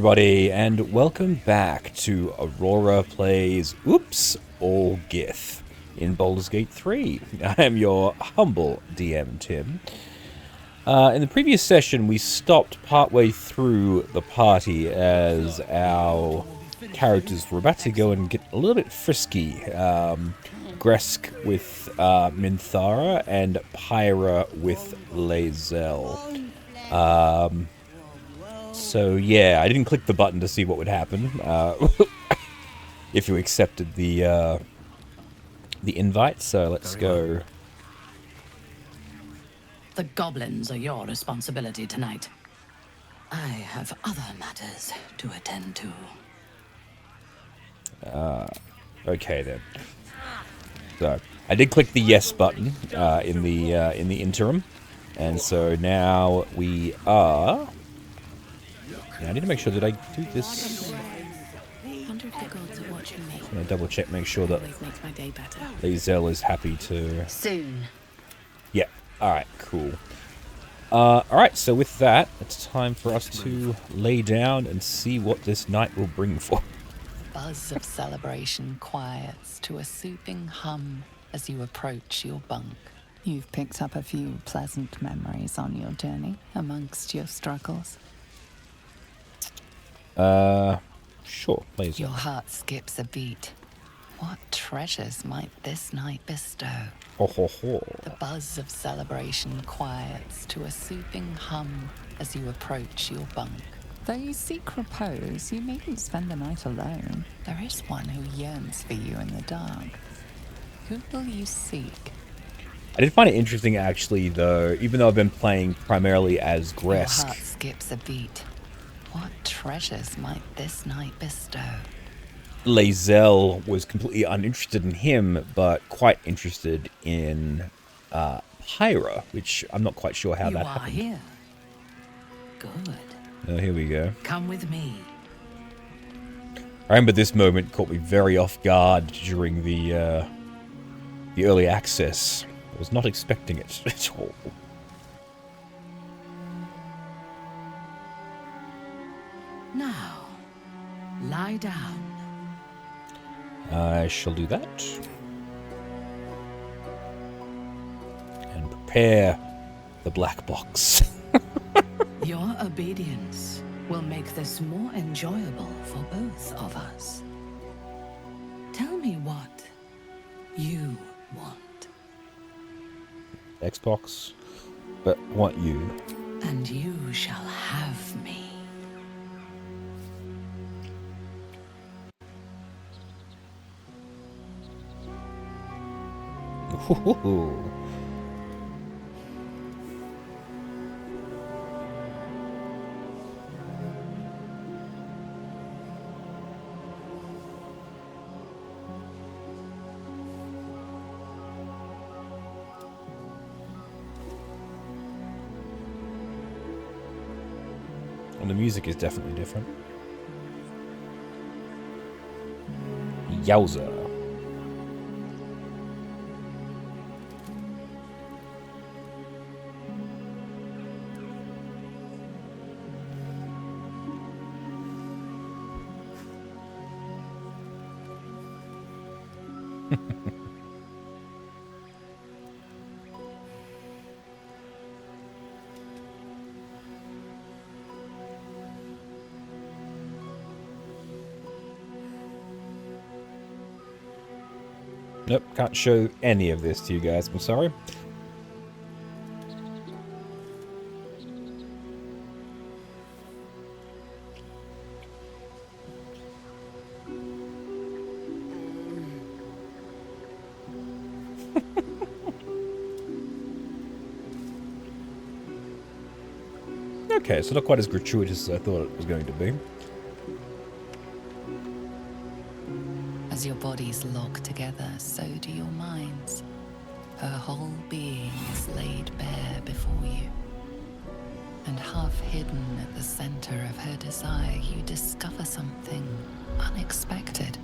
everybody, and welcome back to Aurora Plays All Gith in Baldur's Gate 3. I am your humble DM, Tim. In the previous session, we stopped partway through the party as our characters were about to go and get a little bit frisky. Gresk with Minthara and Pyra with Lae'zel. So yeah, I didn't click the button to see what would happen if you accepted the invite. So let's go. The goblins are your responsibility tonight. I have other matters to attend to. Okay then. So I did click the yes button in the interim, and so now we are. I need to make sure that I do this. I'm gonna double check, make sure that Lae'zel is happy to. Soon. Yeah. All right. Cool. All right. So with that, it's time for us to lay down and see what this night will bring for. The buzz of celebration quiets to a soothing hum as you approach your bunk. You've picked up a few pleasant memories on your journey amongst your struggles. Sure, please. Your heart skips a beat. What treasures might this night bestow? Ho, ho, ho. The buzz of celebration quiets to a soothing hum as you approach your bunk. Though you seek repose, you needn't spend the night alone. There is one who yearns for you in the dark. Who will you seek? I did find it interesting, actually, though, even though I've been playing primarily as Gresk. Your heart skips a beat. What treasures might this night bestow? Lae'zel was completely uninterested in him, but quite interested in Pyra, which I'm not quite sure how that happened. You are here. Good. Oh, here we go. Come with me. I remember this moment caught me very off guard during the early access. I was not expecting it at all. Now, lie down. I shall do that. And prepare the black box. Your obedience will make this more enjoyable for both of us. Tell me what you want. Xbox, but I want you. And you shall have me. Ooh. And the music is definitely different. Yowza. Nope, can't show any of this to you guys, I'm sorry. Okay, so not quite as gratuitous as I thought it was going to be. As your bodies lock together, so do your minds. Her whole being is laid bare before you. And half hidden at the center of her desire, you discover something unexpected.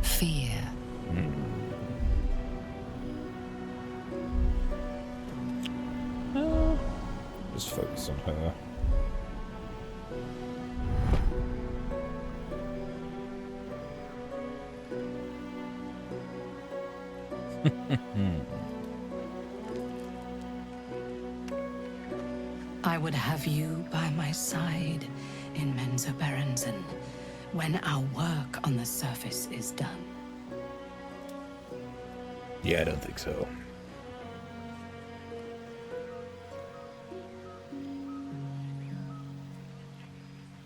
Fear. Just focus on her. I would have you by my side in Menzoberranzan when our work on the surface is done. Yeah, I don't think so.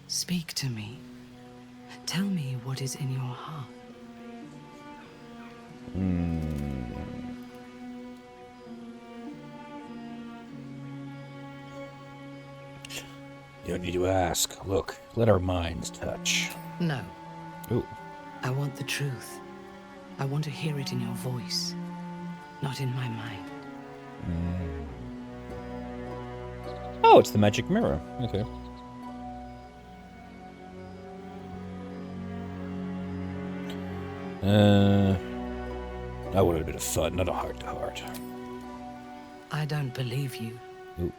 Speak to me. Tell me what is in your heart. You don't need to ask. Look, let our minds touch. No. Ooh. I want the truth. I want to hear it in your voice, not in my mind. Oh, it's the magic mirror. Okay. I wanted a bit of fun, not a heart-to-heart. I don't believe you. Ooh.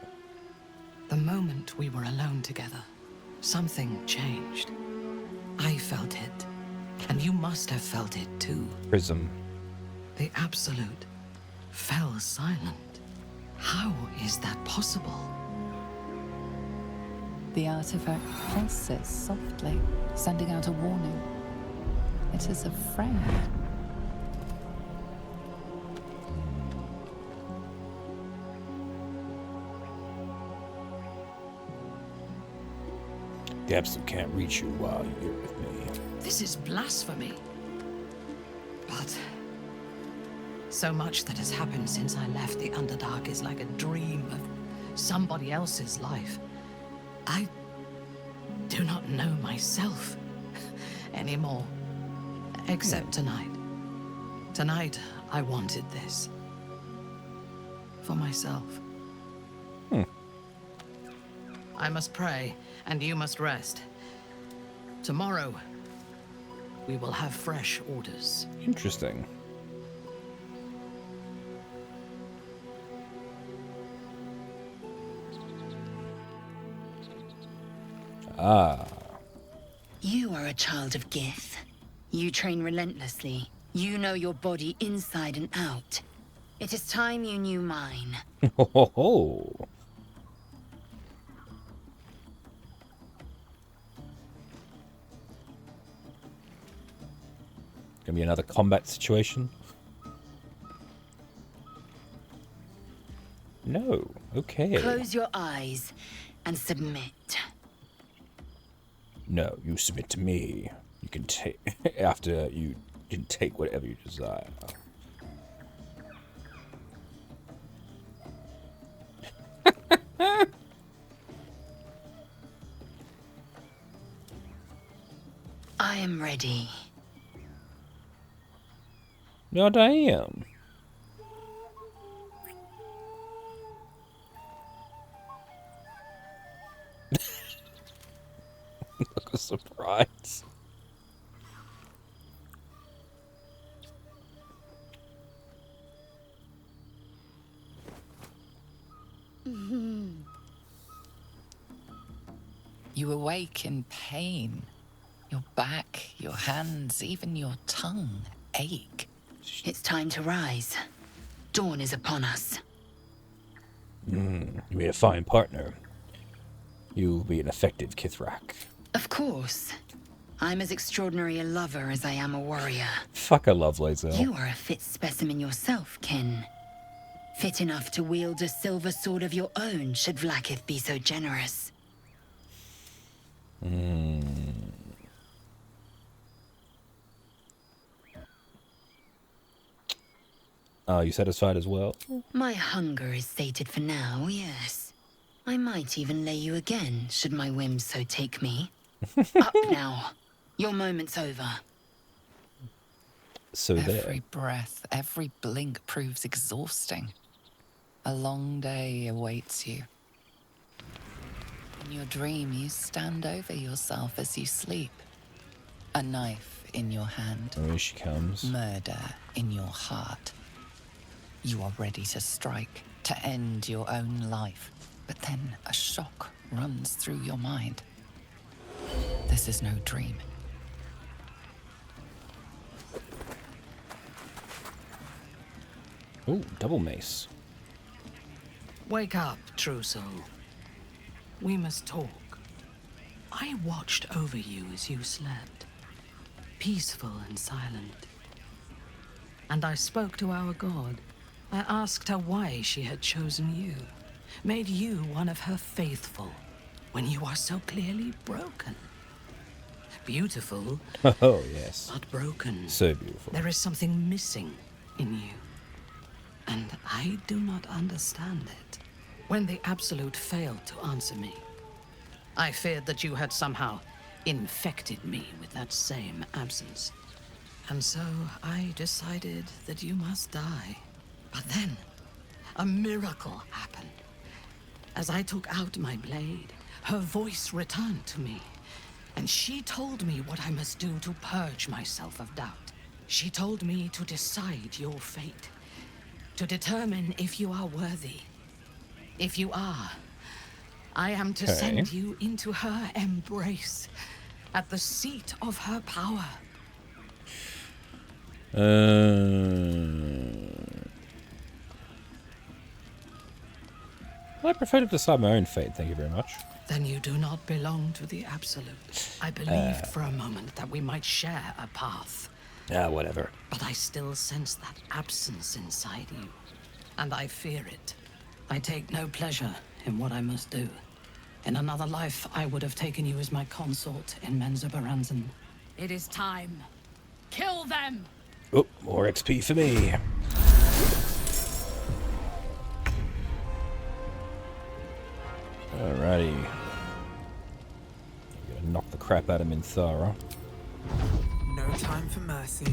The moment we were alone together, something changed. I felt it, and you must have felt it too. Prism. The Absolute fell silent. How is that possible? The artifact pulses softly, sending out a warning. It is a friend. The Absolute can't reach you while you're with me. This is blasphemy. But so much that has happened since I left the Underdark is like a dream of somebody else's life. I do not know myself anymore. Except tonight. Tonight, I wanted this. For myself. I must pray, and you must rest. Tomorrow, we will have fresh orders. Interesting. Ah. You are a child of Gith. You train relentlessly. You know your body inside and out. It is time you knew mine. Ho ho ho. Gonna be another combat situation? No. Okay. Close your eyes and submit. No, you submit to me. You can take after you can take whatever you desire. I am ready. Not I am. Look of surprise. You awake in pain. Your back, your hands, even your tongue ache. It's time to rise. Dawn is upon us. You be a fine partner. You'll be an effective Kithrak. Of course. I'm as extraordinary a lover as I am a warrior. Fuck, I love Lae'zel. You are a fit specimen yourself, kin. Fit enough to wield a silver sword of your own, should Vlaakith be so generous. Are you satisfied as well? My hunger is sated for now, yes. I might even lay you again, should my whims so take me. Up now. Your moment's over. So Every there. breath, every blink proves exhausting. A long day awaits you. In your dream, you stand over yourself as you sleep. A knife in your hand. Oh, here she comes. Murder in your heart. You are ready to strike, to end your own life. But then a shock runs through your mind. This is no dream. Oh, double mace. Wake up, true soul. We must talk. I watched over you as you slept, peaceful and silent. And I spoke to our god. I asked her why she had chosen you, made you one of her faithful, when you are so clearly broken. Beautiful, Oh, yes. but broken. So beautiful. There is something missing in you, and I do not understand it. When the Absolute failed to answer me, I feared that you had somehow infected me with that same absence. And so I decided that you must die. But then, a miracle happened. As I took out my blade, her voice returned to me, and she told me what I must do to purge myself of doubt. She told me to decide your fate, to determine if you are worthy. If you are, I am to send you into her embrace, at the seat of her power. I prefer to decide my own fate, thank you very much. Then you do not belong to the Absolute. I believed for a moment that we might share a path. Whatever. But I still sense that absence inside you, and I fear it. I take no pleasure in what I must do. In another life, I would have taken you as my consort in Menzoberranzan. It is time. Kill them! Oh, more XP for me. Alrighty. I'm gonna knock the crap out of Minthara. No time for mercy.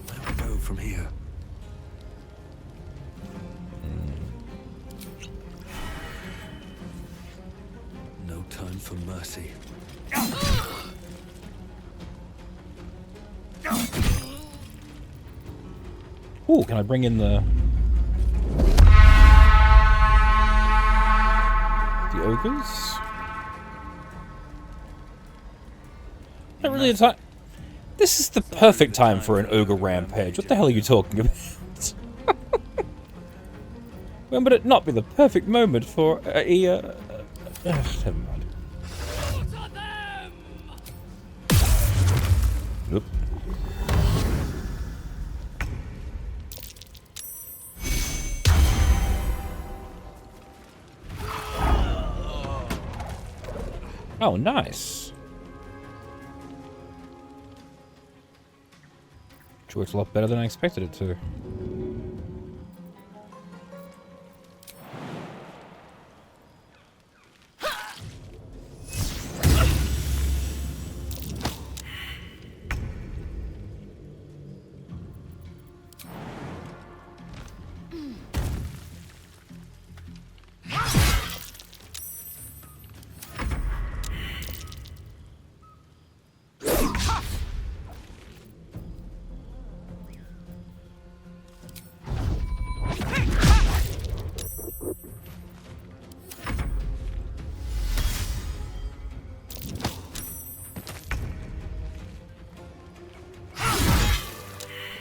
Where do we go from here? No time for mercy. Ooh, can I bring in the ogres? Not really a time. This is the perfect time for an ogre rampage. What the hell are you talking about? When would it not be the perfect moment for never mind. Oop. Oh, nice. Which works a lot better than I expected it to.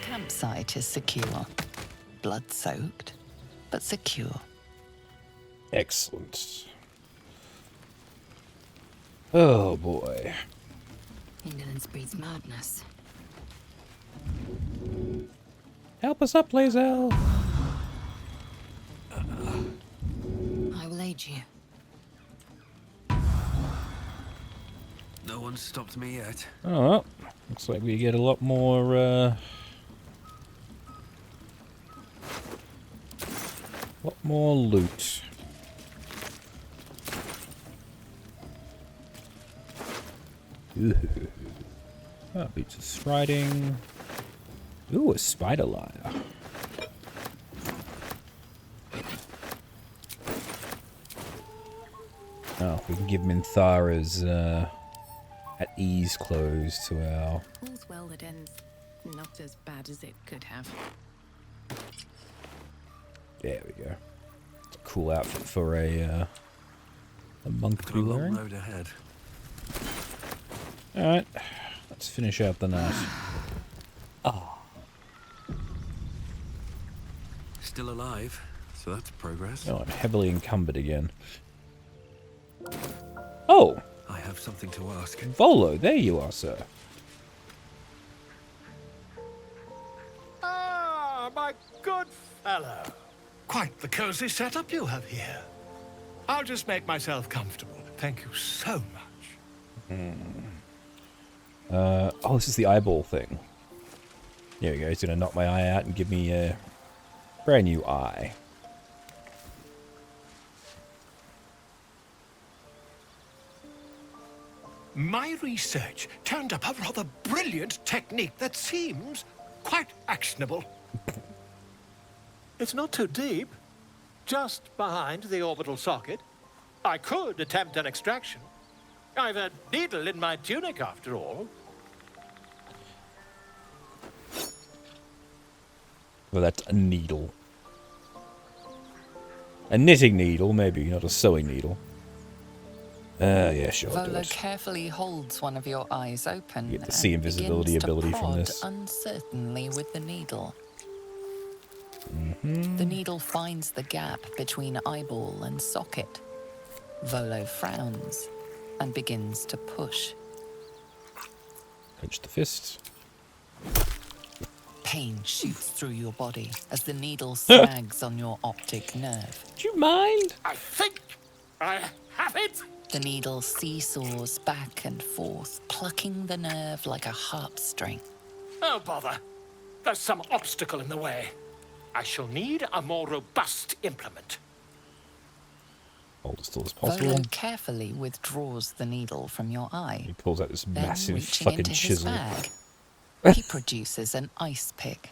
Campsite is secure. Blood-soaked, but secure. Excellent. Oh boy. Indolence breeds madness. Help us up, Lae'zel. I will aid you. No one stopped me yet. Oh, well, looks like we get a lot more, loot. Ooh. Oh, beats of striding. Ooh, a spider lyre. Oh, we can give Minthara's, at ease clothes to our... All's well that ends not as bad as it could have. There we go. It's a cool outfit for a monk to be Got a long wearing. road ahead. Alright, let's finish out the night. Still alive, so that's progress. Oh, I'm heavily encumbered again. Oh! I have something to ask. Volo, there you are, sir. Ah, my good fellow. Quite the cozy setup you have here. I'll just make myself comfortable. Thank you so much. Oh, this is the eyeball thing. There we go, he's gonna knock my eye out and give me a brand new eye. My research turned up a rather brilliant technique that seems quite actionable. It's not too deep. Just behind the orbital socket. I could attempt an extraction. I've a needle in my tunic, after all. Well, that's a needle. A knitting needle, maybe, not a sewing needle. Yeah, sure. Volo carefully holds one of your eyes open. You get the see invisibility begins to ability from prod this. uncertainly with the needle. The needle finds the gap between eyeball and socket. Volo frowns and begins to push. Pinch the fist. Pain shoots through your body as the needle snags on your optic nerve. Do you mind? I think I have it. The needle seesaws back and forth, plucking the nerve like a harp string. Oh, bother. There's some obstacle in the way. I shall need a more robust implement. Hold as still as possible. Volo carefully withdraws the needle from your eye. He pulls out this Then, massive reaching fucking into his chisel. bag, he produces an ice pick.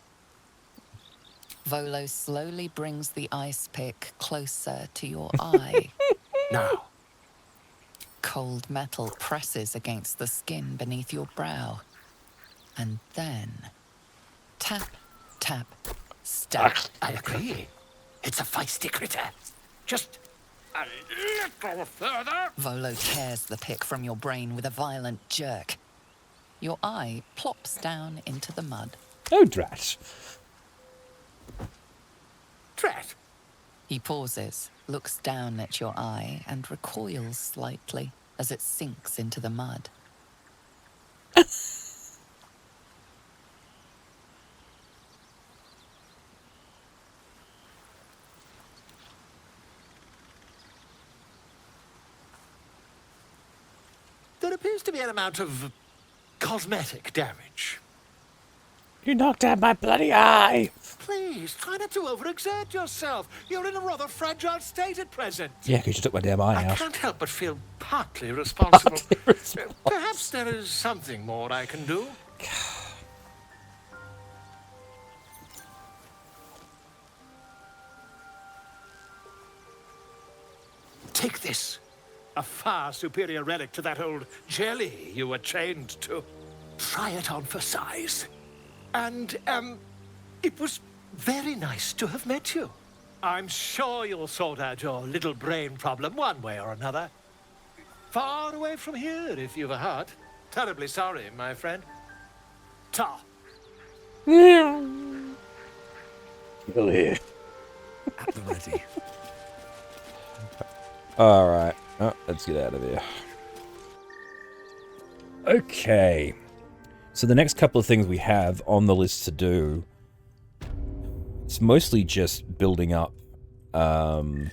Volo slowly brings the ice pick closer to your eye. Now, Cold metal presses against the skin beneath your brow. And then, tap, tap, stab. I agree. It's a feisty critter. Just a little further. Volo tears the pick from your brain with a violent jerk. Your eye plops down into the mud. Oh, drat. Drat. He pauses, looks down at your eye, and recoils slightly as it sinks into the mud. There appears to be an amount of cosmetic damage. You knocked out my bloody eye. Please, try not to overexert yourself. You're in a rather fragile state at present. Yeah, because you took my damn eye I out. can't help but feel partly responsible. Partly responsible. Perhaps there is something more I can do. Take this. A far superior relic to that old jelly you were chained to. Try it on for size. And, it was very nice to have met you. I'm sure you'll sort out your little brain problem one way or another. Far away from here, if you've a heart. Terribly sorry, my friend. Ta. Kill here. At the ready. Alright. Oh, let's get out of here. Okay. So the next couple of things we have on the list to do, it's mostly just building up, Let's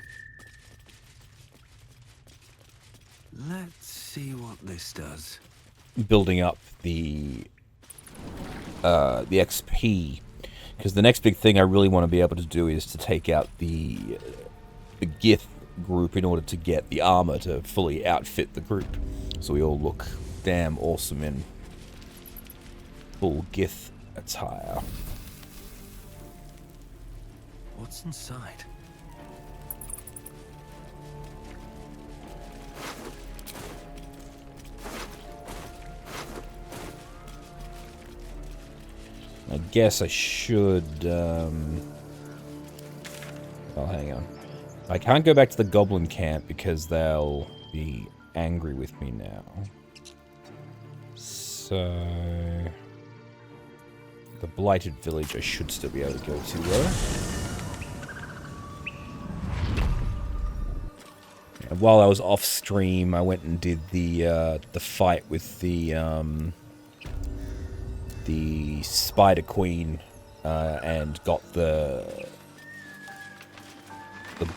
see what this does. building up the XP. Because the next big thing I really want to be able to do is to take out the Gith group in order to get the armor to fully outfit the group. So we all look damn awesome in full Gith attire. What's inside? I guess I should, well, hang on. I can't go back to the goblin camp because they'll be angry with me now. So... The Blighted Village I should still be able to go to, though. And while I was off stream, I went and did the fight with the Spider Queen, and got the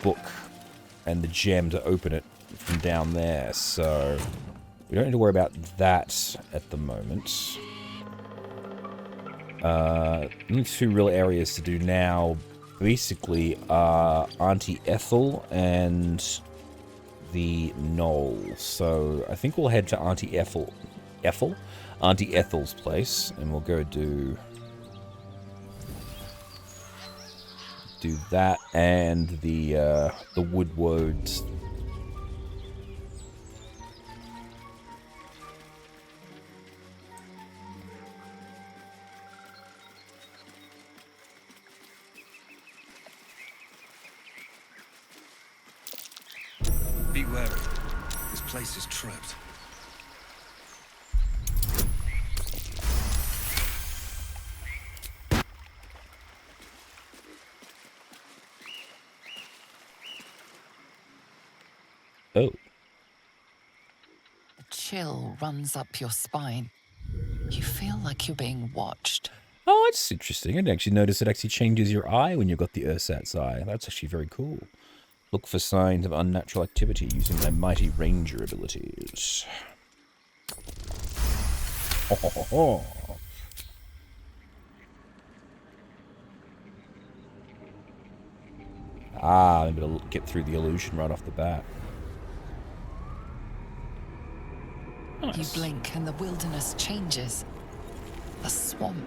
book and the gem to open it from down there. So we don't need to worry about that at the moment. Only two real areas to do now, basically, are Auntie Ethel and the Gnolls. So I think we'll head to Auntie Ethel's place, and we'll go do that and the Woodwards. Be wary. This place is trapped. Oh. A chill runs up your spine. You feel like you're being watched. Oh, that's interesting. I didn't actually notice it actually changes your eye when you've got the Ursat's eye. That's actually very cool. Look for signs of unnatural activity using my mighty ranger abilities. Ho, ho, ho, ho. Ah, I'm able to get through the illusion right off the bat. Nice. You blink and the wilderness changes. A swamp,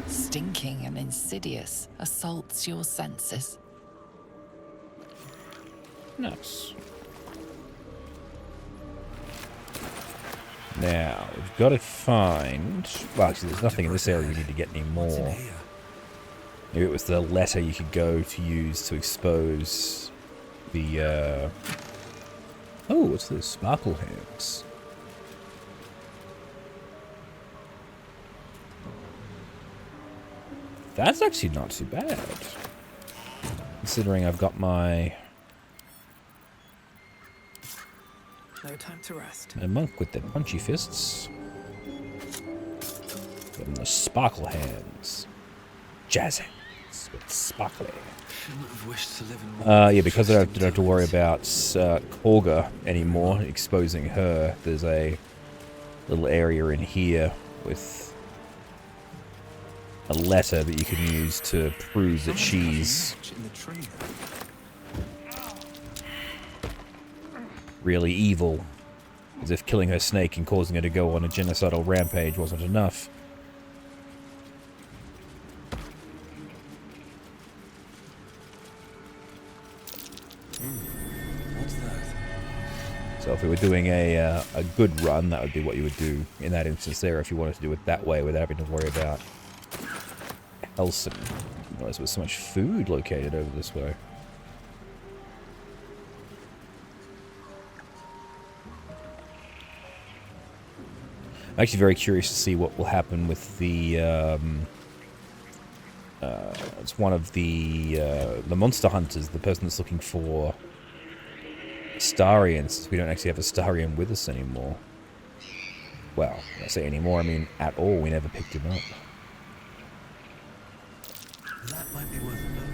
stinking and insidious, assaults your senses. Nice. Now, we've got to find... Well, actually, there's nothing in this area we need to get anymore. Maybe it was the letter you could go to use to expose the... Oh, what's this? Sparkle hands. That's actually not too bad. Considering I've got my... No time to rest. A monk with the punchy fists. And the sparkle hands. Jazz hands with sparkly. Shouldn't have wished to live in more Yeah, because I don't have to worry about Korga anymore, exposing her, there's a little area in here with a letter that you can use to prove that she's really evil. As if killing her snake and causing her to go on a genocidal rampage wasn't enough. What's that? So if we were doing a good run, that would be what you would do in that instance there if you wanted to do it that way without having to worry about Elson. I didn't realize there was so much food located over this way. I'm actually very curious to see what will happen with the, it's one of the monster hunters, the person that's looking for Starian, since we don't actually have a Starian with us anymore. Well, when I say anymore, I mean at all, we never picked him up. That might be worth a look.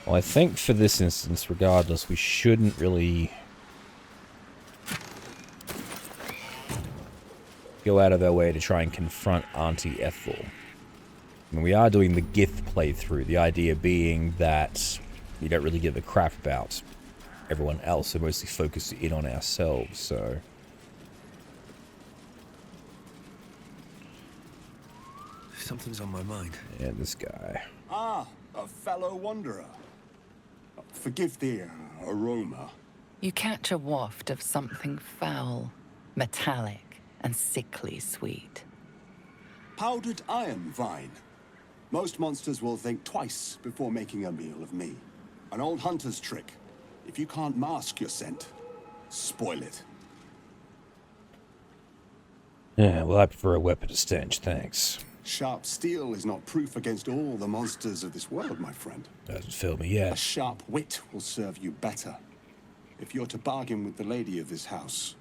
Well, I think for this instance, regardless, we shouldn't really go out of our way to try and confront Auntie Ethel. I mean, we are doing the Gith playthrough, the idea being that we don't really give a crap about everyone else, we're mostly focused in on ourselves, so... Something's on my mind. Yeah, this guy. Ah, a fellow wanderer. Forgive the aroma. You catch a waft of something foul, metallic, and sickly sweet. Powdered iron vine. Most monsters will think twice before making a meal of me. An old hunter's trick. If you can't mask your scent, spoil it. Yeah, well, I prefer a weapon to stench, thanks. Sharp steel is not proof against all the monsters of this world, my friend. Doesn't fill me A yet. sharp wit will serve you better if you're to bargain with the lady of this house.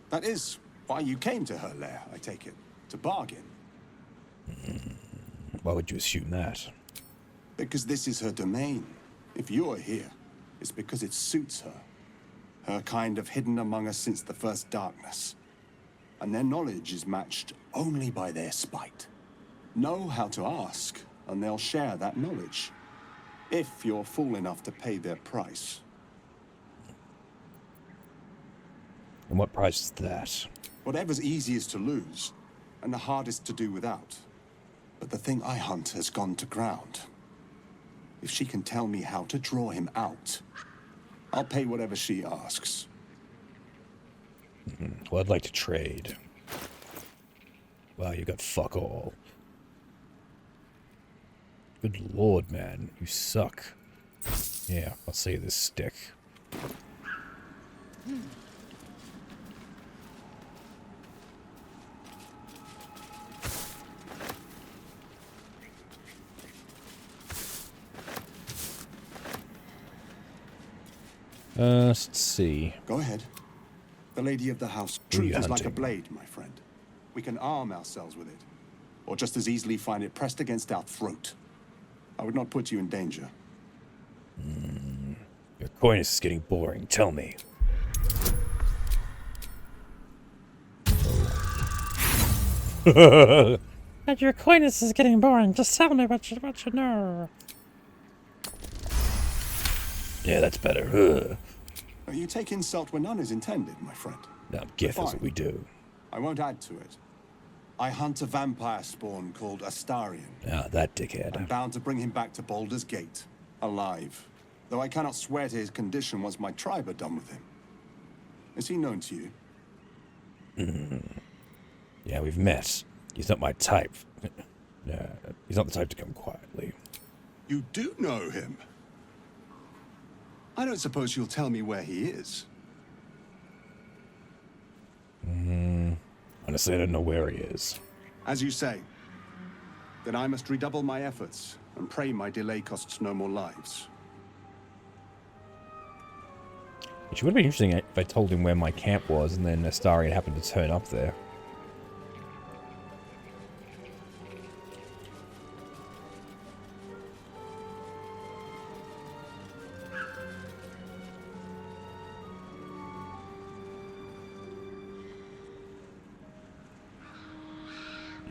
That is why you came to her lair, I take it. To bargain. Why would you assume that? Because this is her domain. If you're here, it's because it suits her. Her kind have hidden among us since the first darkness. And their knowledge is matched only by their spite. Know how to ask, and they'll share that knowledge. If you're fool enough to pay their price. And what price is that? Whatever's easiest to lose, and the hardest to do without. But the thing I hunt has gone to ground. If she can tell me how to draw him out, I'll pay whatever she asks. Well, I'd like to trade. Wow, you got fuck all. Good lord, man. You suck. Yeah, I'll say this stick. Let's see. Go ahead. The lady of the house. Who are you Truth is like a hunting? blade, my friend. We can arm ourselves with it. Or just as easily find it pressed against our throat. I would not put you in danger. Your coyness is getting boring. Tell me. But your coyness is getting boring. Just tell me what you know. Yeah, that's better. You take insult where none is intended, my friend. No, Gith is what Fine. we do. I won't add to it. I hunt a vampire spawn called Astarion. Ah, that I'm dickhead. bound to bring him back to Baldur's Gate, alive. Though I cannot swear to his condition once my tribe are done with him. Is he known to you? Yeah, we've met. He's not my type. No, he's not the type to come quietly. You do know him? I don't suppose you'll tell me where he is. Honestly, I don't know where he is. As you say. Then I must redouble my efforts and pray my delay costs no more lives. Which would have been interesting if I told him where my camp was and then Astarion happened to turn up there.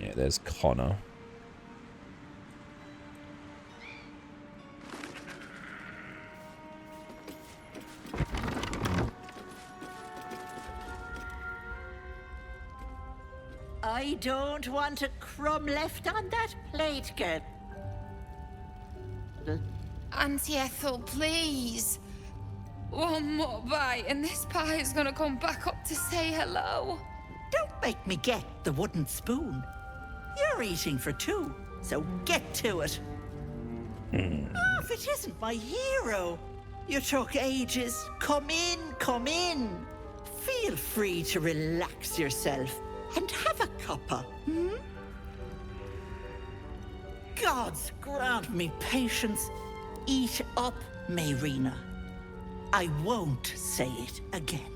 Yeah, there's Connor. I don't want a crumb left on that plate, girl. Auntie Ethel, please. One more bite and this pie is gonna come back up to say hello. Don't make me get the wooden spoon. You're eating for two, so get to it. Oh, if it isn't my hero. You took ages. Come in, come in. Feel free to relax yourself and have a cuppa, hmm? Gods grant me patience. Eat up, Mayrina. I won't say it again.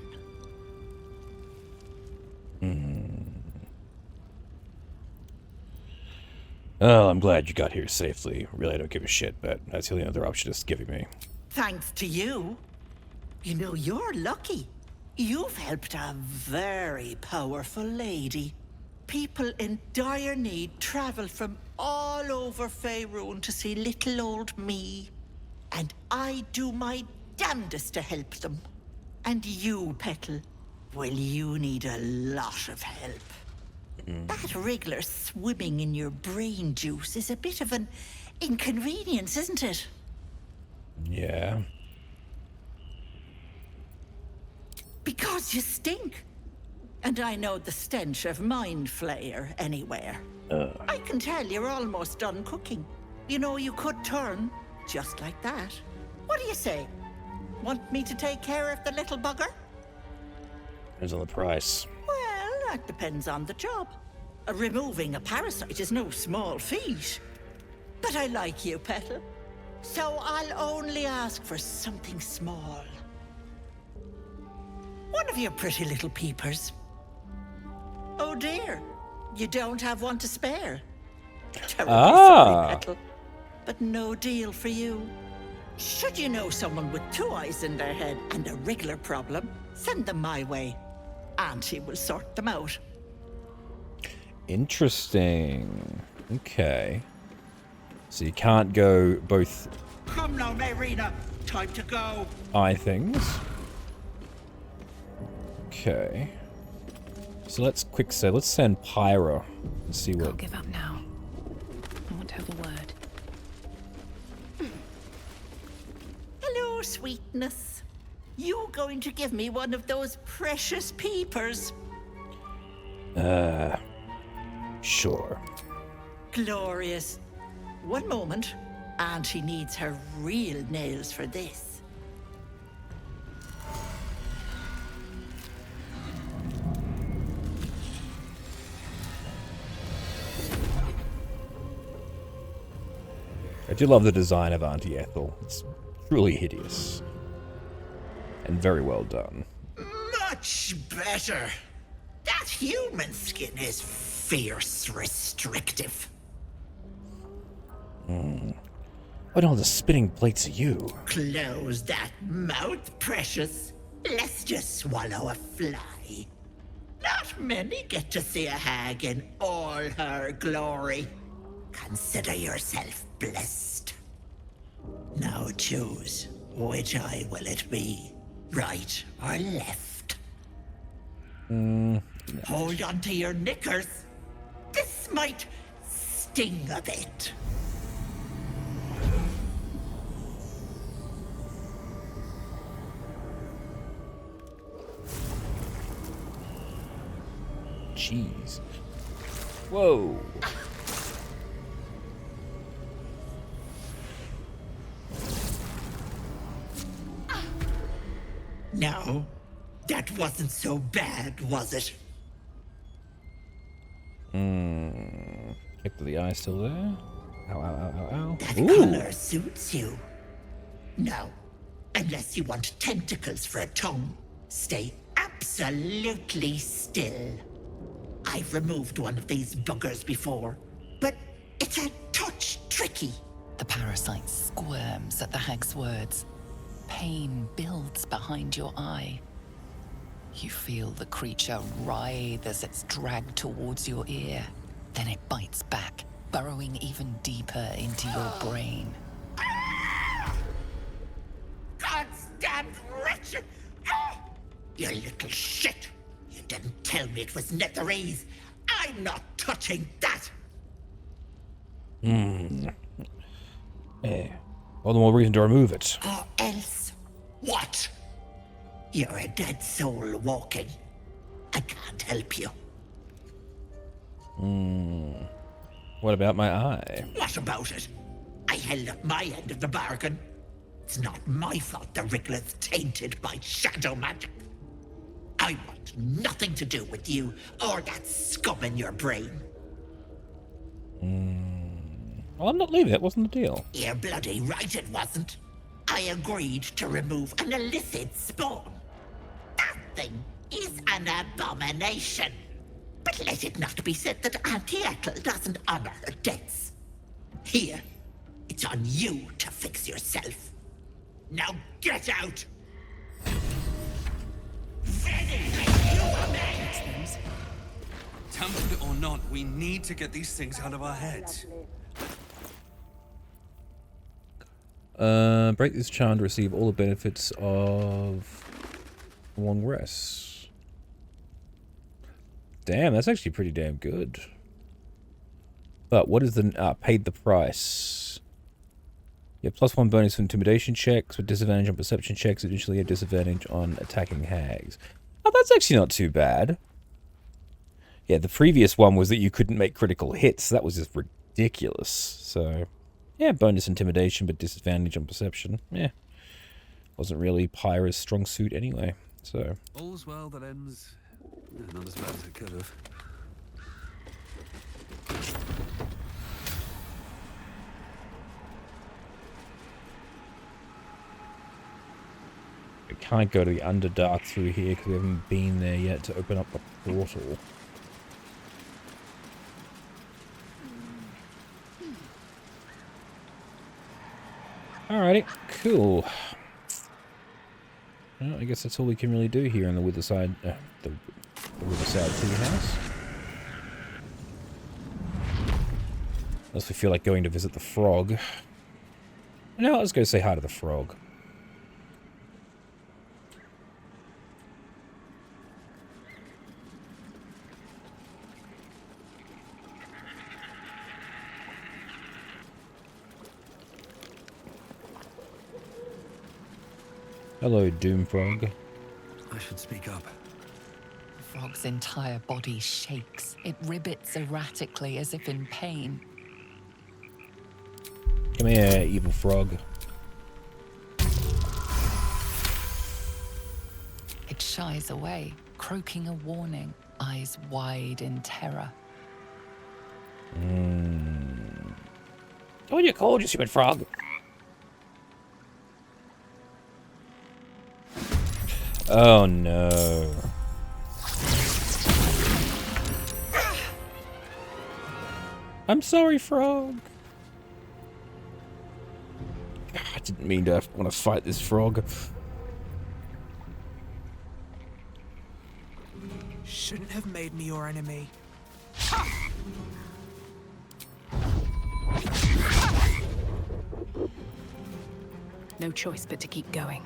Oh, I'm glad you got here safely. Really, I don't give a shit, but that's the only other option it's giving me. Thanks to you. You know, you're lucky. You've helped a very powerful lady. People in dire need travel from all over Faerun to see little old me. And I do my damnedest to help them. And you, Petal, well, you need a lot of help. That wriggler swimming in your brain juice is a bit of an inconvenience, isn't it? Yeah. Because you stink. And I know the stench of mind flayer anywhere. I can tell you're almost done cooking. You know, you could turn just like that. What do you say? Want me to take care of the little bugger? Depends on the price. Well, That depends on the job. Removing a parasite is no small feat. But I like you, Petal. So I'll only ask for something small. One of your pretty little peepers. Oh dear, you don't have one to spare. Terribly sorry, Petal, but no deal for you. Should you know someone with 2 eyes in their head and a wriggler problem, send them my way. Auntie will sort them out. Interesting. Okay. So you can't go both... Come now, Marina. Time to go. Eye things. Okay. So let's let's send Pyra and see what... Can't give up now. I want to have a word. Hello, sweetness. You going to give me one of those precious peepers? Sure. Glorious. One moment. Auntie needs her real nails for this. I do love the design of Auntie Ethel. It's truly hideous. And very well done. Much better. That human skin is fierce restrictive. What all the spinning plates are you? Close that mouth, precious. Let's just swallow a fly. Not many get to see a hag in all her glory. Consider yourself blessed. Now choose, which eye will it be? Right or left? Hold on to your knickers. This might sting a bit. Jeez. Whoa. No, that wasn't so bad, was it? Check that the eye's still there. Ow, ow, ow, ow, ow. That Ooh. color suits you. No, unless you want tentacles for a tongue, stay absolutely still. I've removed one of these buggers before, but it's a touch tricky. The parasite squirms at the hag's words. Pain builds behind your eye. You feel the creature writhe as it's dragged towards your ear. Then it bites back, burrowing even deeper into your brain. Goddamn wretched! You little shit! You didn't tell me it was netherese. I'm not touching that! All the more reason to remove it. Or else, what? You're a dead soul walking. I can't help you. What about my eye? What about it? I held up my end of the bargain. It's not my fault the Wriggler's tainted by shadow magic. I want nothing to do with you or that scum in your brain. Well, I'm not leaving. That wasn't the deal. You're bloody right it wasn't. I agreed to remove an illicit spawn. That thing is an abomination. But let it not be said that Auntie Ethel doesn't honor her debts. Here, it's on you to fix yourself. Now get out! Tampered or not, we need to get these things out of our heads. Break this charm to receive all the benefits of a long rest. Damn, that's actually pretty damn good. But what is the paid the price? You have +1 bonus for intimidation checks, with disadvantage on perception checks, additionally a disadvantage on attacking hags. Oh, that's actually not too bad. Yeah, the previous one was that you couldn't make critical hits. That was just ridiculous. So, yeah, bonus intimidation, but disadvantage on perception. Yeah. Wasn't really Pyra's strong suit anyway, so. All's well that ends Not as bad as it could have. We can't go to the Underdark through here because we haven't been there yet to open up a portal. Alrighty, cool. Well, I guess that's all we can really do here in the Witherside, the Witherside Tea House. Unless we feel like going to visit the frog. No, let's go say hi to the frog. Hello, Doomfrog. I should speak up. The frog's entire body shakes. It ribbits erratically as if in pain. Come here, evil frog. It shies away, croaking a warning, eyes wide in terror. What do you call you, stupid frog? Oh no. I'm sorry, frog. I didn't mean to want to fight this frog. Shouldn't have made me your enemy. No choice but to keep going.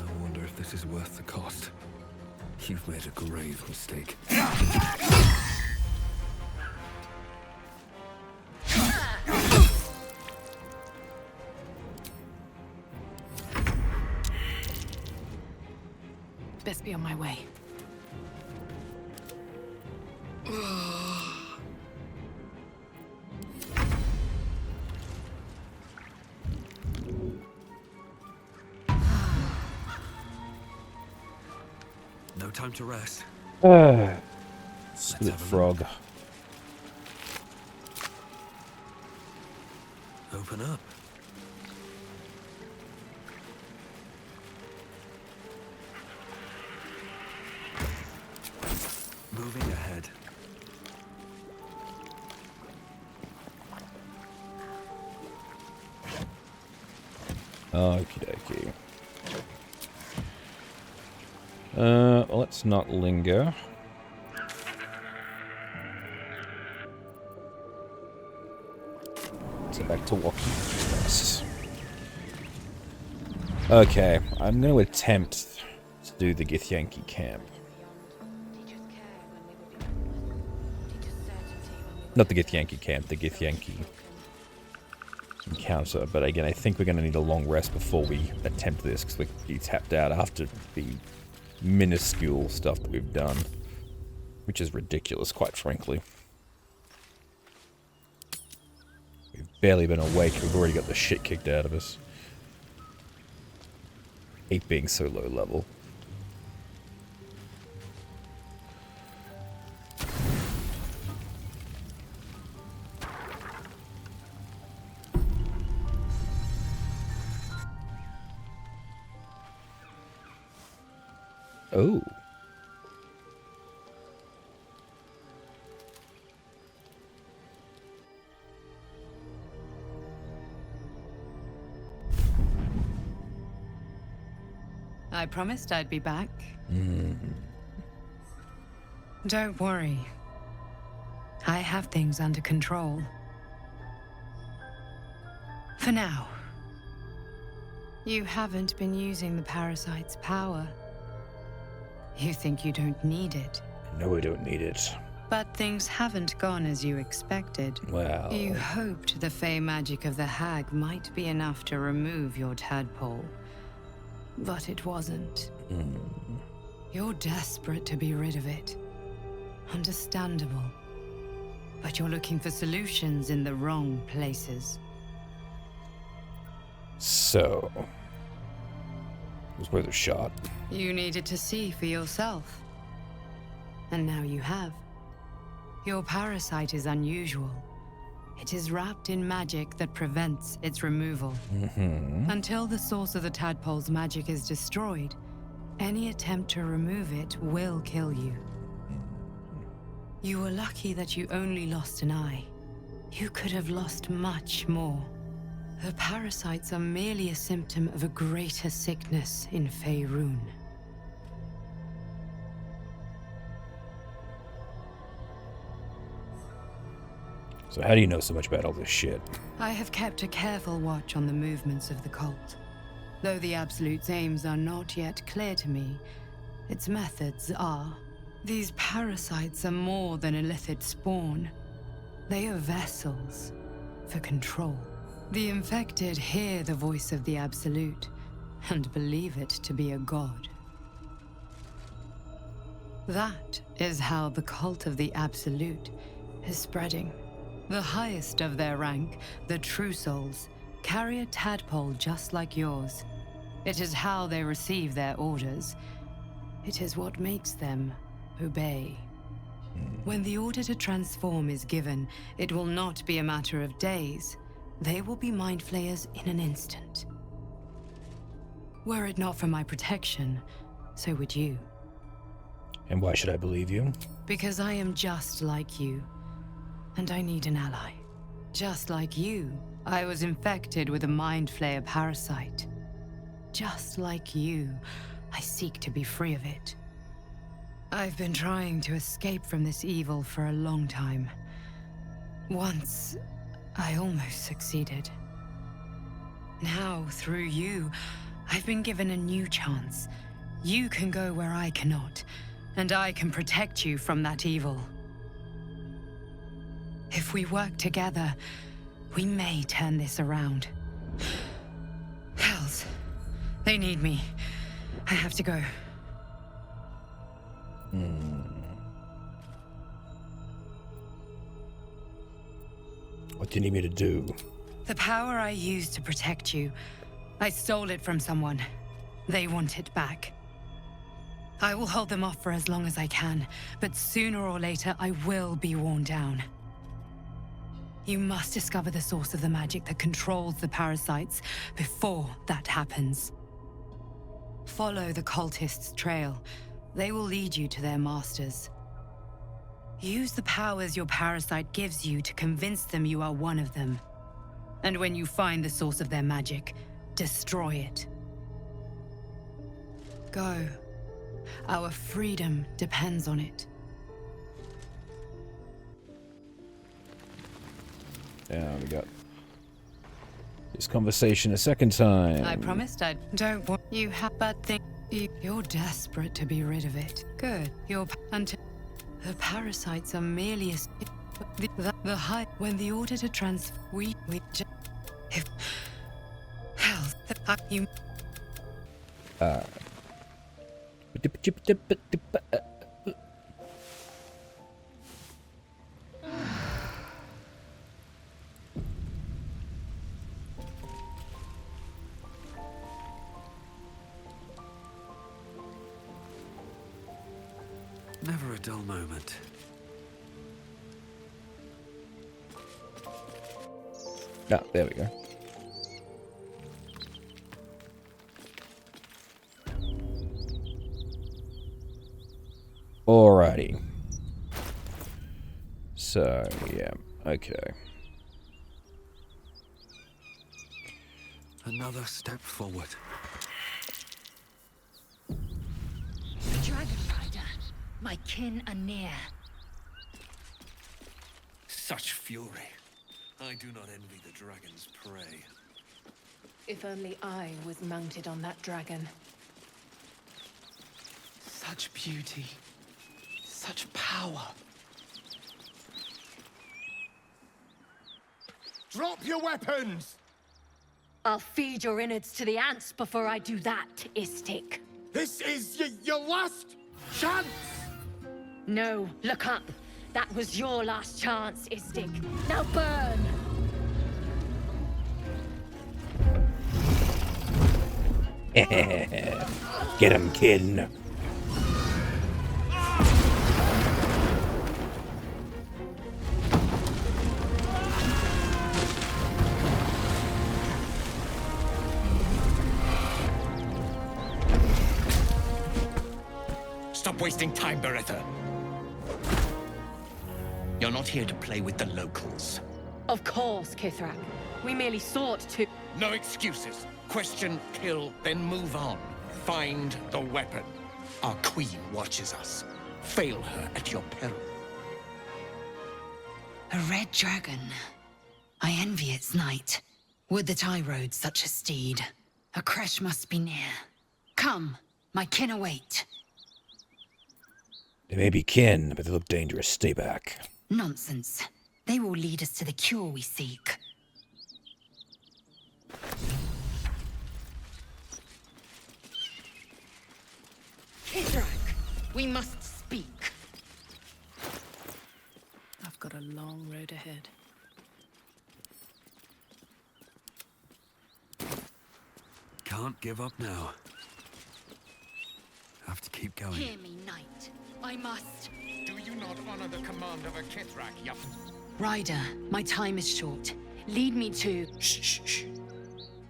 I wonder if this is worth the cost. You've made a grave mistake. Best be on my way. No time to rest. Stupid frog. Open up. Moving ahead. Okie dokie. Well, let's not linger. Let's go back to walking first. Okay, I'm going to attempt to do the Githyanki camp. Not the Githyanki camp, the Githyanki encounter. But again, I think we're going to need a long rest before we attempt this, because we're tapped out after the minuscule stuff that we've done. Which is ridiculous, quite frankly. We've barely been awake, we've already got the shit kicked out of us. Hate being so low level. Oh. I promised I'd be back. Don't worry. I have things under control. For now. You haven't been using the parasite's power. You think you don't need it. No, we don't need it. But things haven't gone as you expected. Well... You hoped the fey magic of the hag might be enough to remove your tadpole. But it wasn't. You're desperate to be rid of it. Understandable. But you're looking for solutions in the wrong places. So, it was worth a shot. You needed to see for yourself. And now you have. Your parasite is unusual. It is wrapped in magic that prevents its removal. Until the source of the tadpole's magic is destroyed, any attempt to remove it will kill you. You were lucky that you only lost an eye. You could have lost much more. The parasites are merely a symptom of a greater sickness in Faerun. So how do you know so much about all this shit? I have kept a careful watch on the movements of the cult. Though the Absolute's aims are not yet clear to me, its methods are. These parasites are more than illithid spawn. They are vessels for control. The infected hear the voice of the Absolute and believe it to be a god. That is how the cult of the Absolute is spreading. The highest of their rank, the True Souls, carry a tadpole just like yours. It is how they receive their orders. It is what makes them obey. When the order to transform is given, it will not be a matter of days. They will be mind flayers in an instant. Were it not for my protection, so would you. And why should I believe you? Because I am just like you, and I need an ally. Just like you, I was infected with a mind flayer parasite. Just like you, I seek to be free of it. I've been trying to escape from this evil for a long time. Once, I almost succeeded. Now, through you, I've been given a new chance. You can go where I cannot, and I can protect you from that evil. If we work together, we may turn this around. Hells, they need me. I have to go. What do you need me to do? The power I used to protect you, I stole it from someone. They want it back. I will hold them off for as long as I can, but sooner or later I will be worn down. You must discover the source of the magic that controls the parasites before that happens. Follow the cultists' trail. They will lead you to their masters. Use the powers your parasite gives you to convince them you are one of them. And when you find the source of their magic, destroy it. Go. Our freedom depends on it. Yeah, we got this conversation a second time. I promised I don't want you have bad thing. You're desperate to be rid of it. Good. Until the parasites are merely the high when the order to if health you Never a dull moment. Ah, there we go. Alrighty. So, yeah, okay. Another step forward. The Dragon Rider, my kin are near. Such fury. I do not envy the dragon's prey. If only I was mounted on that dragon. Such beauty. Such power. Drop your weapons! I'll feed your innards to the ants before I do that, Istik. This is your last chance! No, look up. That was your last chance, Istig. Now burn! Get him, kid. Stop wasting time, Beretta. You're not here to play with the locals. Of course, Kithrak. We merely sought to... No excuses. Question, kill, then move on. Find the weapon. Our queen watches us. Fail her at your peril. A red dragon. I envy its knight. Would that I rode such a steed. A crash must be near. Come, my kin await. They may be kin, but they look dangerous. Stay back. Nonsense. They will lead us to the cure we seek. Kithrak, we must speak. I've got a long road ahead. Can't give up now. Have to keep going. Hear me, knight. I must. Do you not honor the command of a Kithrak, Ryder, my time is short. Lead me to... Shh.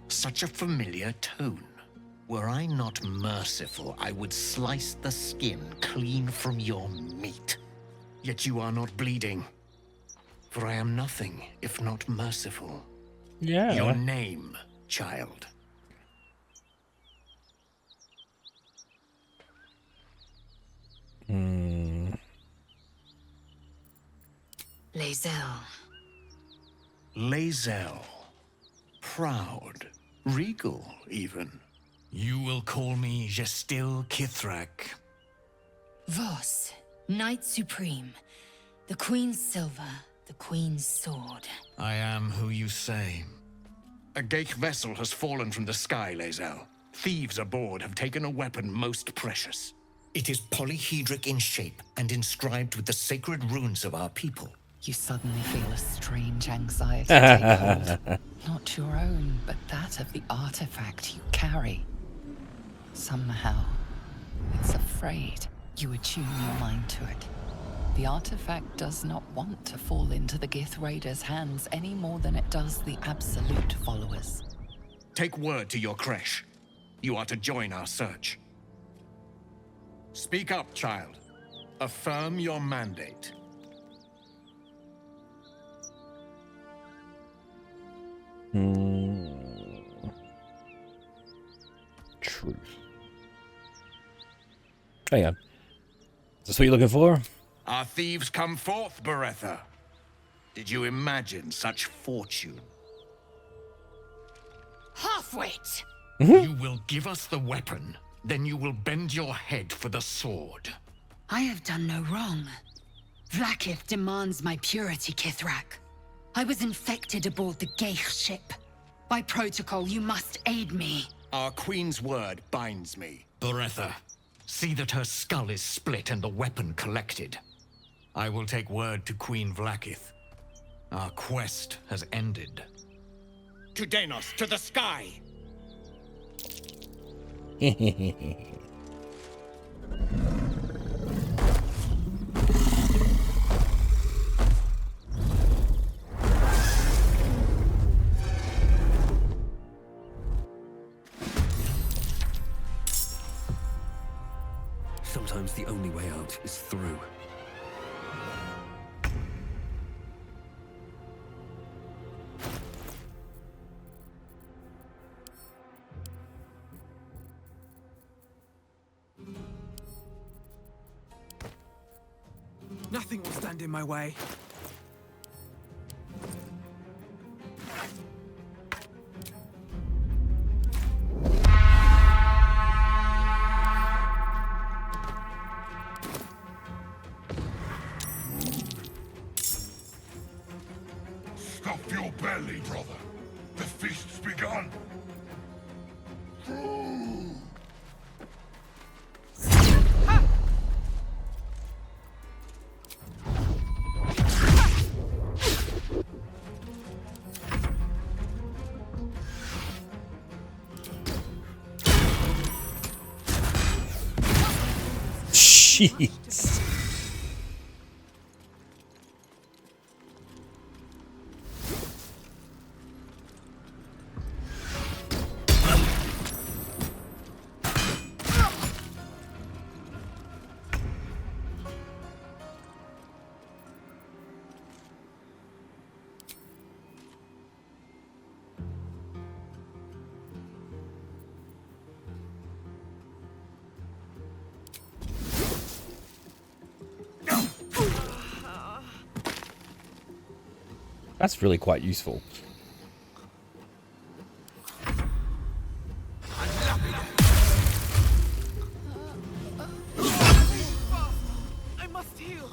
Such a familiar tone. Were I not merciful, I would slice the skin clean from your meat. Yet you are not bleeding. For I am nothing if not merciful. Yeah. Your name, child. Lae'zel. Lae'zel. Proud. Regal, even. You will call me Gestil Kithrak. Voss, Knight Supreme. The Queen's silver, the Queen's sword. I am who you say. A Gith vessel has fallen from the sky, Lae'zel. Thieves aboard have taken a weapon most precious. It is polyhedric in shape and inscribed with the sacred runes of our people. You suddenly feel a strange anxiety take hold. Not your own, but that of the artifact you carry. Somehow, it's afraid. You attune your mind to it. The artifact does not want to fall into the Gith Raiders' hands any more than it does the Absolute followers. Take word to your creche. You are to join our search. Speak up, child. Affirm your mandate. Truth. Hang on. Is this what you're looking for? Our thieves come forth, Beretta. Did you imagine such fortune? Halfwit! You will give us the weapon, then you will bend your head for the sword. I have done no wrong. Vlaakith demands my purity, Kithrak. I was infected aboard the Gith ship. By protocol, you must aid me. Our queen's word binds me. Beretta, see that her skull is split and the weapon collected. I will take word to Queen Vlaakith. Our quest has ended. To Denos, to the sky! Sometimes the only way out is through. Nothing will stand in my way. Stuff your belly, brother. The feast's begun. Jeez. That's really quite useful. I must heal.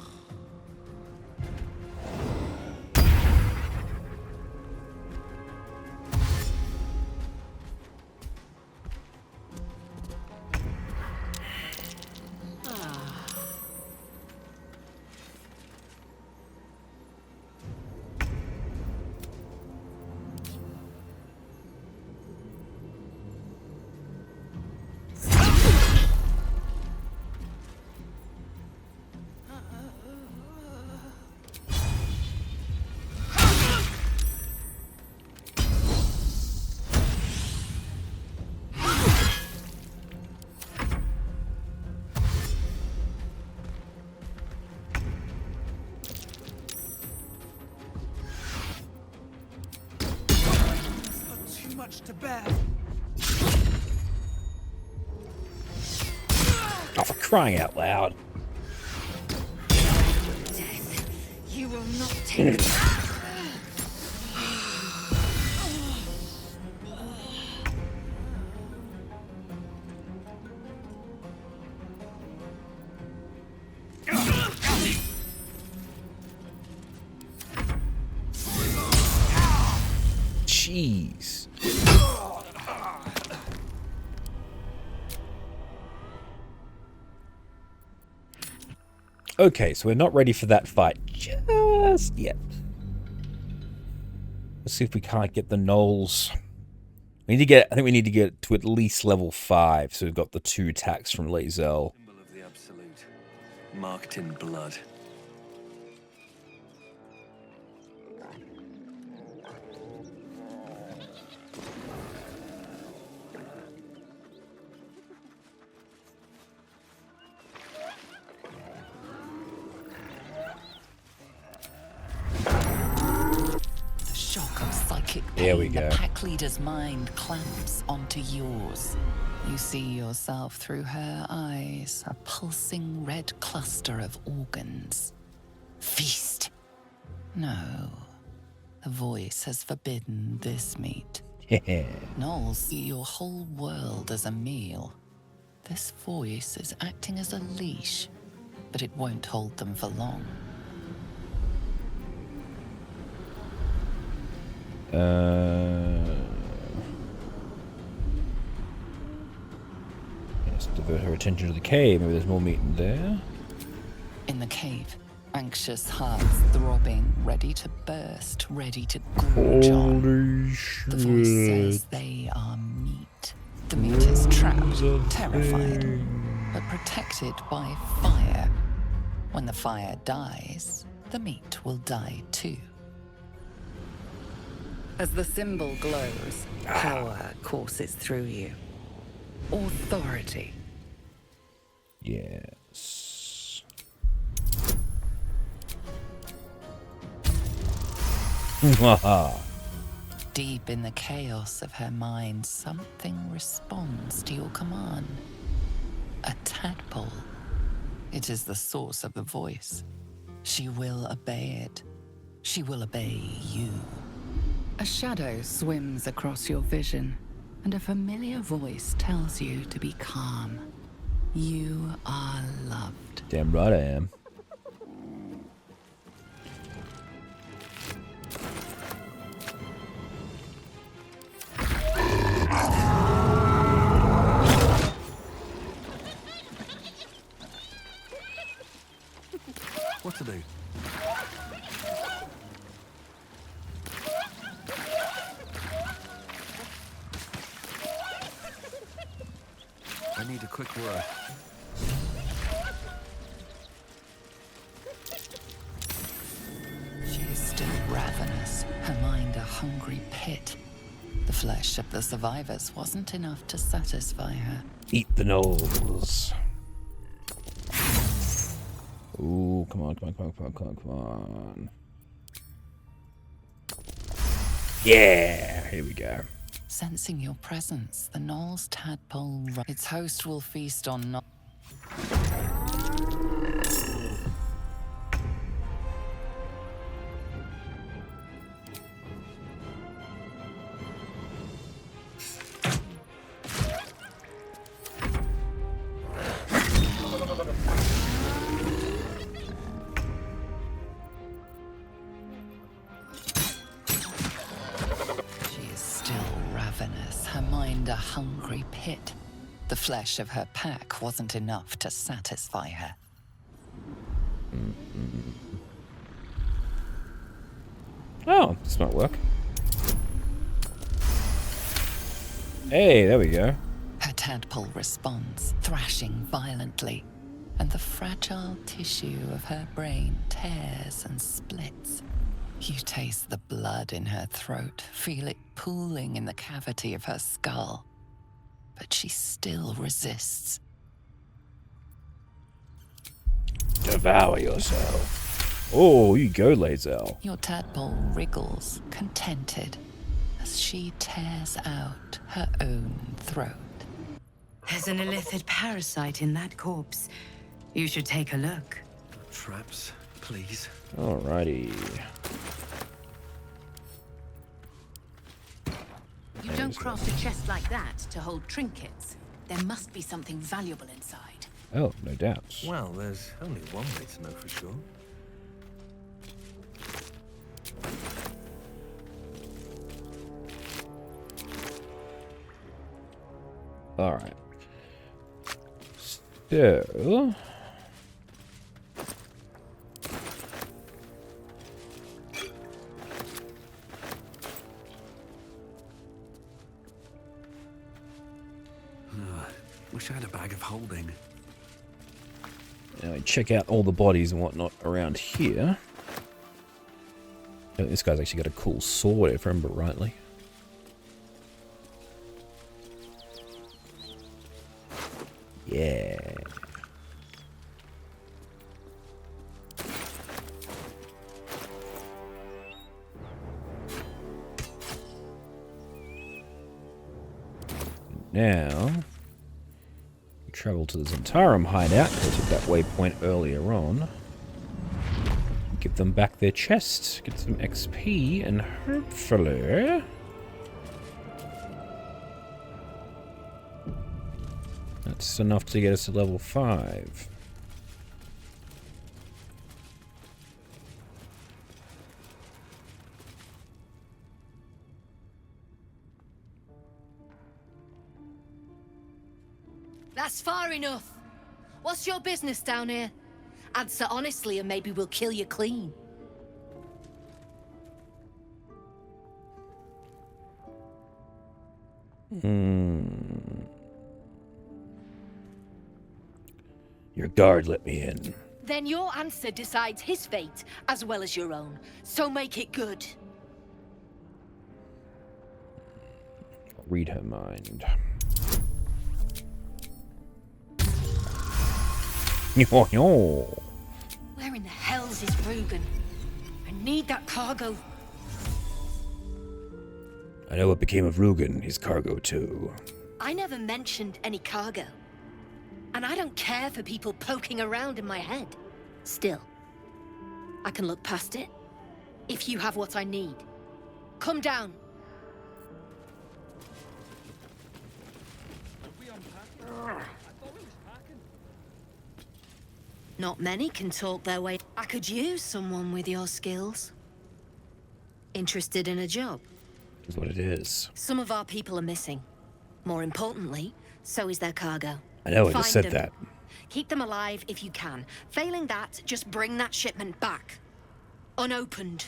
Much to bear. Oh, for crying out loud. Death, you will not take Jeez. Okay, so we're not ready for that fight just yet. Let's see if we can't get the Gnolls. We need to get, I think we need to get to at least level 5, so we've got the 2 attacks from Lae'zel. Symbol of the Absolute, marked in blood. There we go. The pack leader's mind clamps onto yours. You see yourself through her eyes, a pulsing red cluster of organs. Feast. No, the voice has forbidden this meat. Gnolls see your whole world as a meal. This voice is acting as a leash, but it won't hold them for long. Let's divert her attention to the cave. Maybe there's more meat in there. In the cave, anxious hearts throbbing, ready to burst, ready to gorge on. The voice says they are meat. The meat is trapped, terrified, but protected by fire. When the fire dies, the meat will die too. As the symbol glows, power courses through you. Authority. Yes. Deep in the chaos of her mind, something responds to your command. A tadpole. It is the source of the voice. She will obey it. She will obey you. A shadow swims across your vision, and a familiar voice tells you to be calm. You are loved. Damn right I am. What to do? I need a quick word. flesh of the survivors wasn't enough to satisfy her. Eat the Gnolls. Ooh, come on, come on, come on, come on, come on, come on. Yeah, here we go. Sensing your presence, the Gnolls tadpole. Its host will feast on. A hungry pit. The flesh of her pack wasn't enough to satisfy her. Oh, this might work. Hey, there we go. Her tadpole responds, thrashing violently, and the fragile tissue of her brain tears and splits. You taste the blood in her throat, feel it pooling in the cavity of her skull. But she still resists. Devour yourself. Oh, you go, Lae'zel. Your tadpole wriggles, contented, as she tears out her own throat. There's an illithid parasite in that corpse. You should take a look. Traps, please. Alrighty. You don't craft a chest like that to hold trinkets. There must be something valuable inside. Oh, no doubts. Well, there's only one way to know for sure. Alright. So... Wish I had a bag of holding. Now we check out all the bodies and whatnot around here. Oh, this guy's actually got a cool sword, if I remember rightly. Yeah. Now, we travel to the Zentarum hideout. We took that waypoint earlier on. Give them back their chests, get some XP, and hopefully... that's enough to get us to level 5. That's far enough. What's your business down here? Answer honestly and maybe we'll kill you clean. Your guard let me in. Then your answer decides his fate as well as your own. So make it good. Read her mind. Where in the hells is Rugen? I need that cargo. I know what became of Rugen, his cargo too. I never mentioned any cargo. And I don't care for people poking around in my head. Still, I can look past it if you have what I need. Come down. Not many can talk their way. I could use someone with your skills. Interested in a job? Is what it is. Some of our people are missing. More importantly, so is their cargo. I know, I Find just said them. that. Keep them alive if you can. Failing that, just bring that shipment back. Unopened.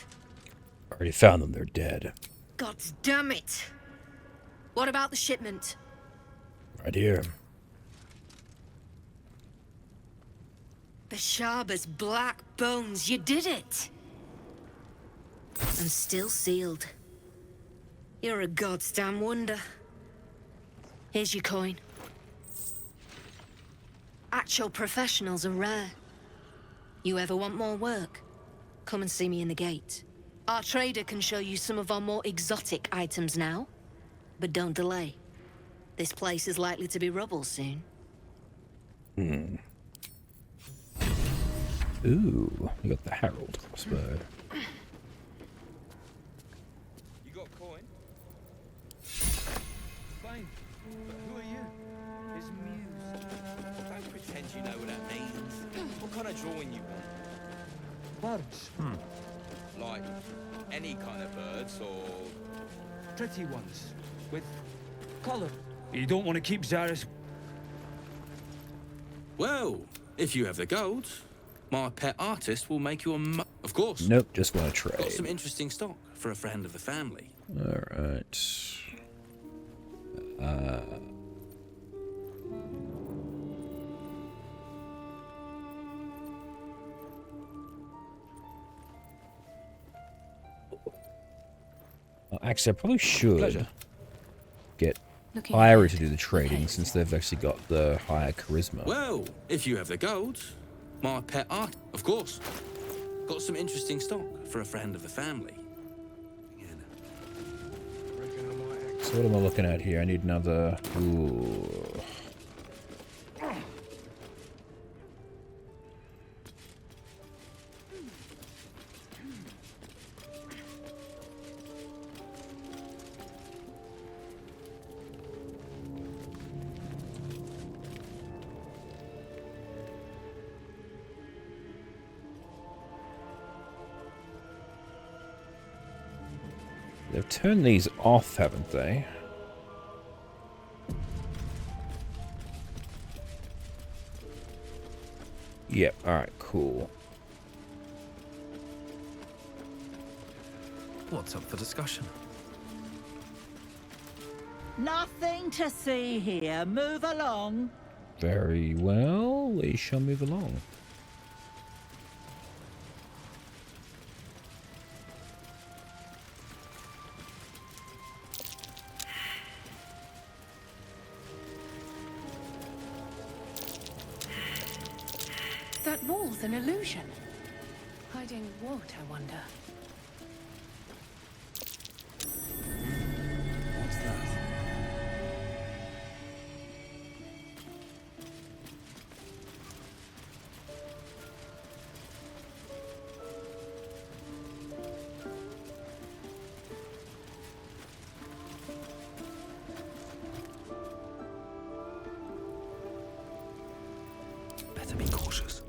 Already found them, they're dead. God damn it. What about the shipment? Right here. Bashaba's black bones, you did it! And still sealed. You're a goddamn wonder. Here's your coin. Actual professionals are rare. You ever want more work? Come and see me in the gate. Our trader can show you some of our more exotic items now. But don't delay. This place is likely to be rubble soon. Ooh, you got the Herald crossbow. You got coin? Fine. But who are you? His muse. Don't pretend you know what that means. What kind of drawing you want? Birds. Like any kind of birds or Pretty ones. With colour. You don't want to keep Zaris. Well, if you have the gold, my pet artist will make you a of course. Nope, just want to Got trade. some interesting stock for a friend of the family. Alright. Well, actually, I probably should Pleasure. get Looking Irie good. to do the trading Haste. since they've actually got the higher charisma. Well, if you have the gold, my pet art, of course. Got some interesting stock for a friend of the family. So what am I looking at here? I need another... Ooh. They've turned these off, haven't they? Yep, alright, cool. What's up for discussion? Nothing to see here. Move along. Very well, we shall move along. That wall's an illusion. Hiding what, I wonder? What's that? Better be cautious.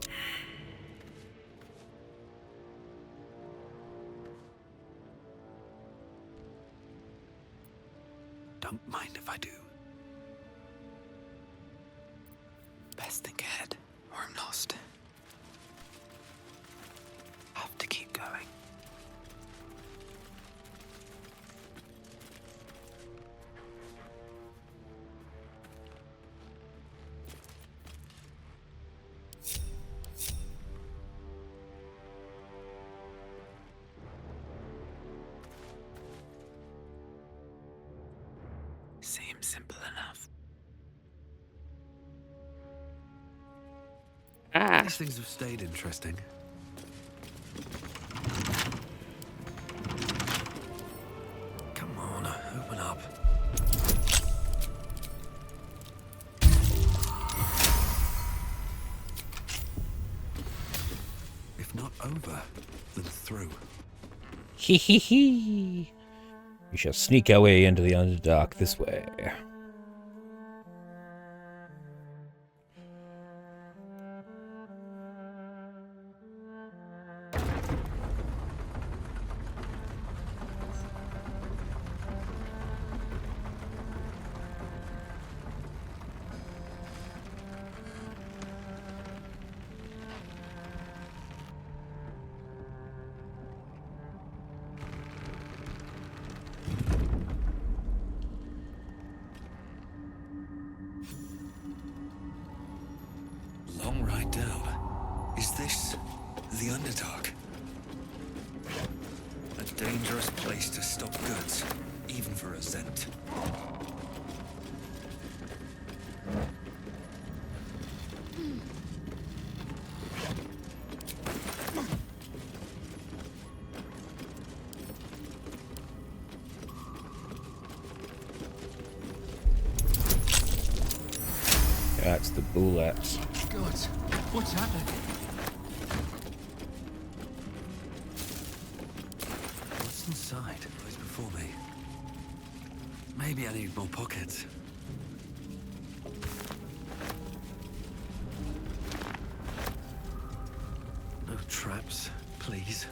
Don't mind if I do. Best think ahead, or I'm lost. Have to keep going. Seems simple enough. These things have stayed interesting. Come on, open up. If not over, then through. Hee hee hee. We shall sneak our way into the Underdark this way. Long ride down. Is this the Underdark? A dangerous place to stop goods, even for a cent. That's the bullet. God, what's happening? What's inside? Right before me. Maybe I need more pockets. No traps, please.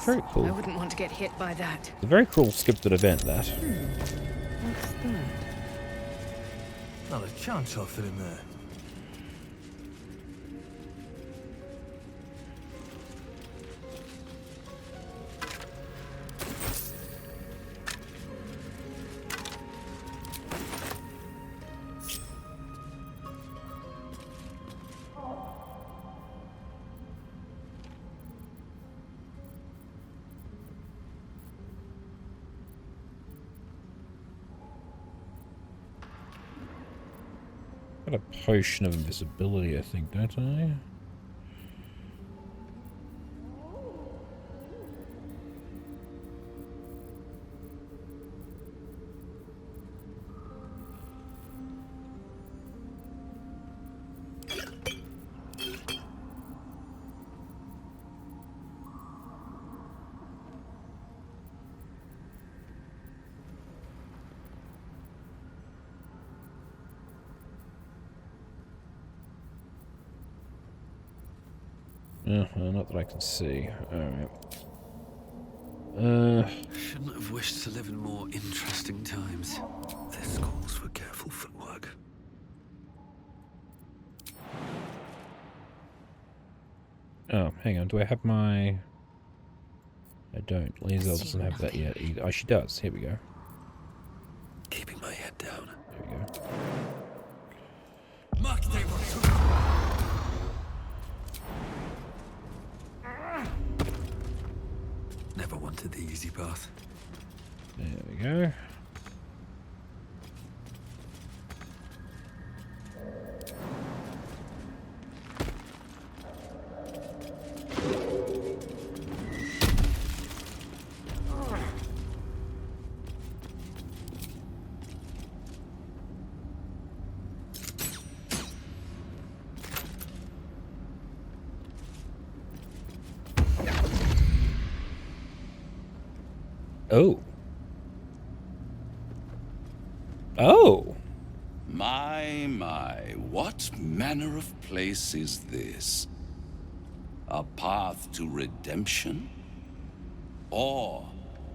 Very cool. I wouldn't want to get hit by that. It's a very cool scripted event, that. What's that? Not a chance I'll fit in there. Got a potion of invisibility, I think, don't I? Not that I can see. Alright. Shouldn't have wished to live in more interesting times. This calls for careful footwork. Oh, hang on. Do I have my... I don't. Lazel doesn't have that yet either. Oh, she does. Here we go. Keeping my head down. There we go. Never wanted the easy path. There we go. Oh. Oh. My, what manner of place is this? A path to redemption? Or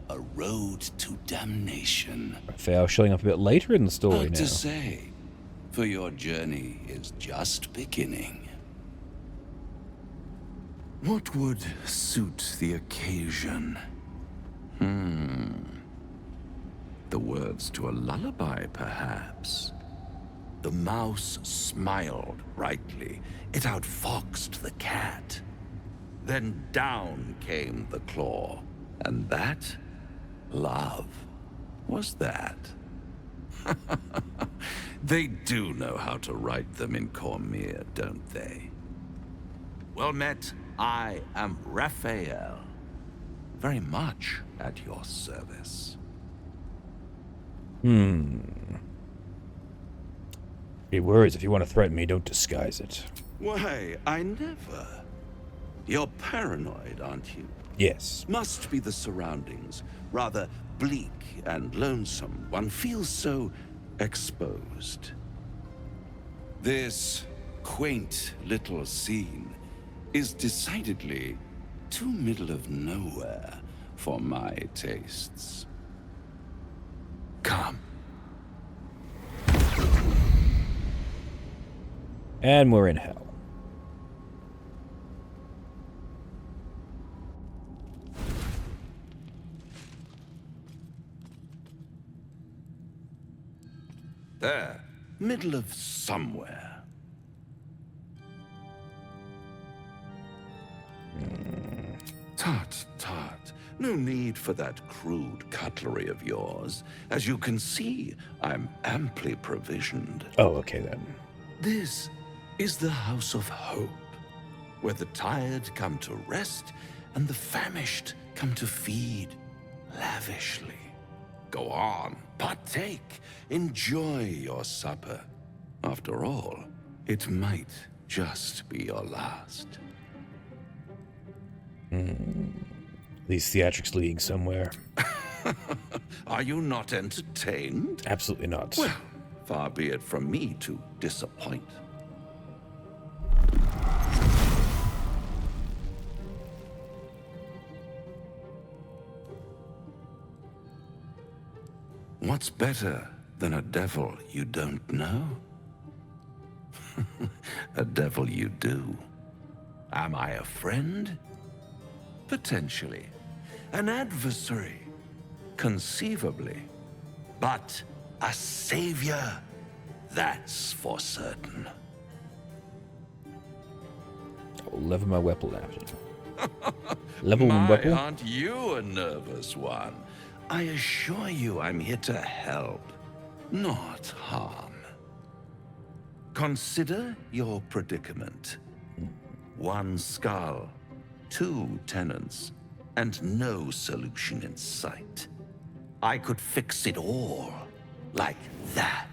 a road to damnation? Raphael showing up a bit later in the story Hard now. to say, for your journey is just beginning. What would suit the occasion? The words to a lullaby, perhaps. The mouse smiled brightly. It outfoxed the cat. Then down came the claw. And that, love, was that. They do know how to write them in Cormier, don't they? Well met, I am Raphael. Very much at your service. Be words, if you want to threaten me, don't disguise it. Why, I never. You're paranoid, aren't you? Yes. Must be the surroundings. Rather bleak and lonesome. One feels so exposed. This quaint little scene is decidedly too middle of nowhere for my tastes. Come. And we're in hell. There, middle of somewhere. Tut, tut. No need for that crude cutlery of yours. As you can see, I'm amply provisioned. Oh, okay then. This is the House of Hope, where the tired come to rest and the famished come to feed lavishly. Go on, partake, enjoy your supper. After all, it might just be your last. These theatrics leading somewhere. Are you not entertained? Absolutely not. Well, far be it from me to disappoint. What's better than a devil you don't know? A devil you do. Am I a friend? Potentially. An adversary? Conceivably. But a savior? That's for certain. I'll level my weapon out. Level My, weapon? aren't you a nervous one? I assure you I'm here to help, not harm. Consider your predicament. One skull, 2 tenants, and no solution in sight. I could fix it all, like that.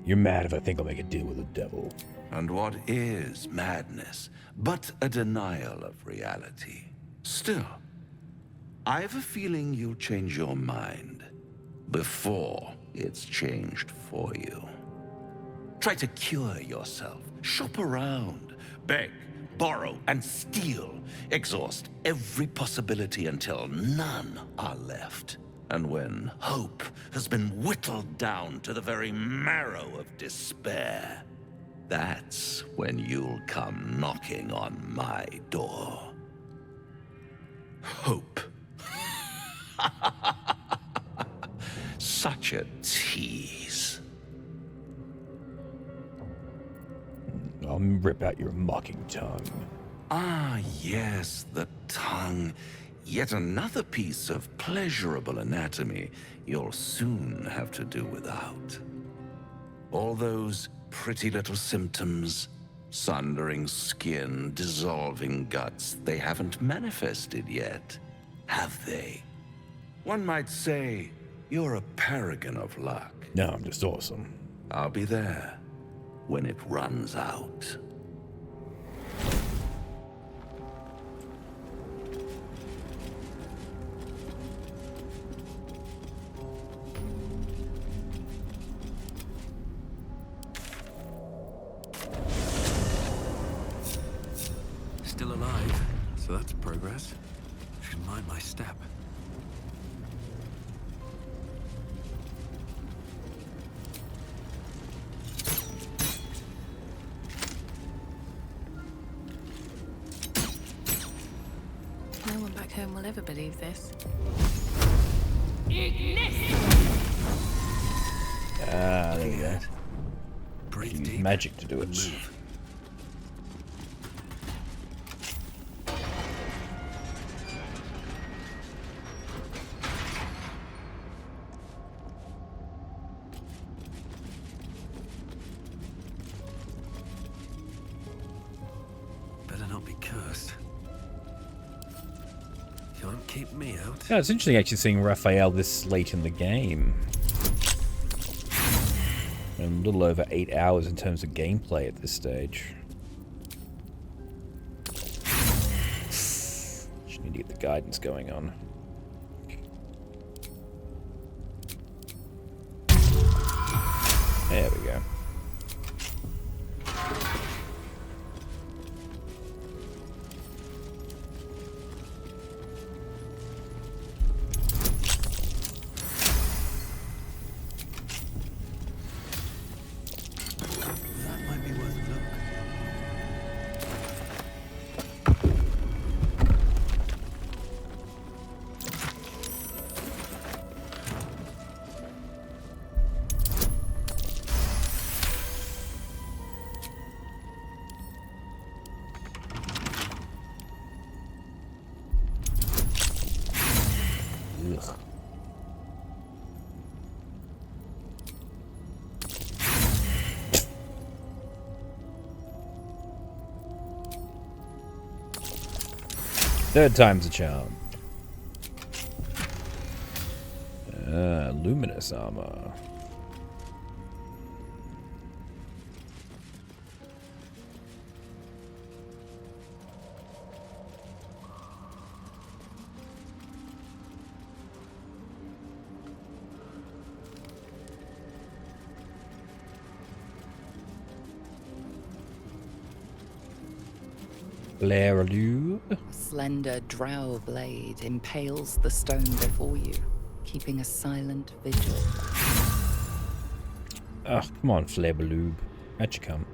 You're mad if I think I'll make a deal with the devil. And what is madness but a denial of reality? Still, I have a feeling you'll change your mind before it's changed for you. Try to cure yourself, shop around, beg, borrow, and steal. Exhaust every possibility until none are left. And when hope has been whittled down to the very marrow of despair, that's when you'll come knocking on my door. Hope. Such a tease. I'll rip out your mocking tongue. Ah, yes, the tongue. Yet another piece of pleasurable anatomy you'll soon have to do without. All those pretty little symptoms, sundering skin, dissolving guts, they haven't manifested yet, have they? One might say you're a paragon of luck. No, I'm just awesome. I'll be there when it runs out. Still alive, so that's progress. Should mind my step. No one back home will ever believe this. Ah, there we go. Breathe Use deep. magic to do it. Move. Better not be cursed. You're can't keep me out. Yeah, it's interesting actually seeing Raphael this late in the game. A little over 8 hours in terms of gameplay at this stage. Just need to get the guidance going on. There we go. Ugh. Third time's a charm. Luminous armor. A slender drow blade impales the stone before you, keeping a silent vigil. Ugh, come on, Flairbaloob. How'd you come?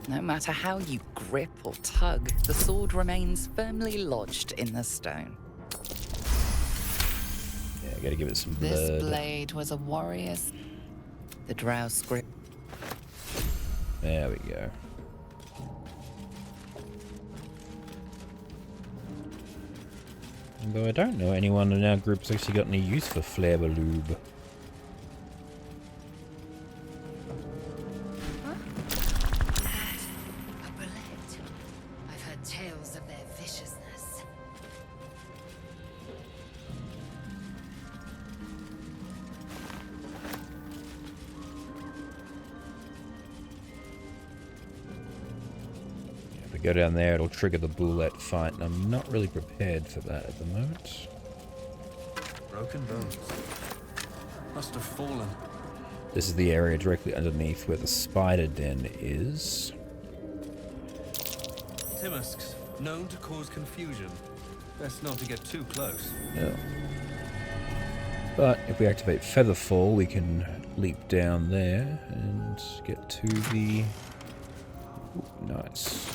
No matter how you grip or tug, the sword remains firmly lodged in the stone. Yeah, I gotta give it some blood. This blade was a warrior's. The drow script. There we go. Though I don't know anyone in our group's actually got any use for Flairbaloob. I've heard tales of their viciousness. If we go down there, it'll trigger the bullet fight, and I'm not really prepared for that at the moment. Broken bones. Must have fallen. This is the area directly underneath where the spider den is. Timusks, known to cause confusion. Best not to get too close. No. But if we activate Featherfall, we can leap down there and get to the... Ooh, nice.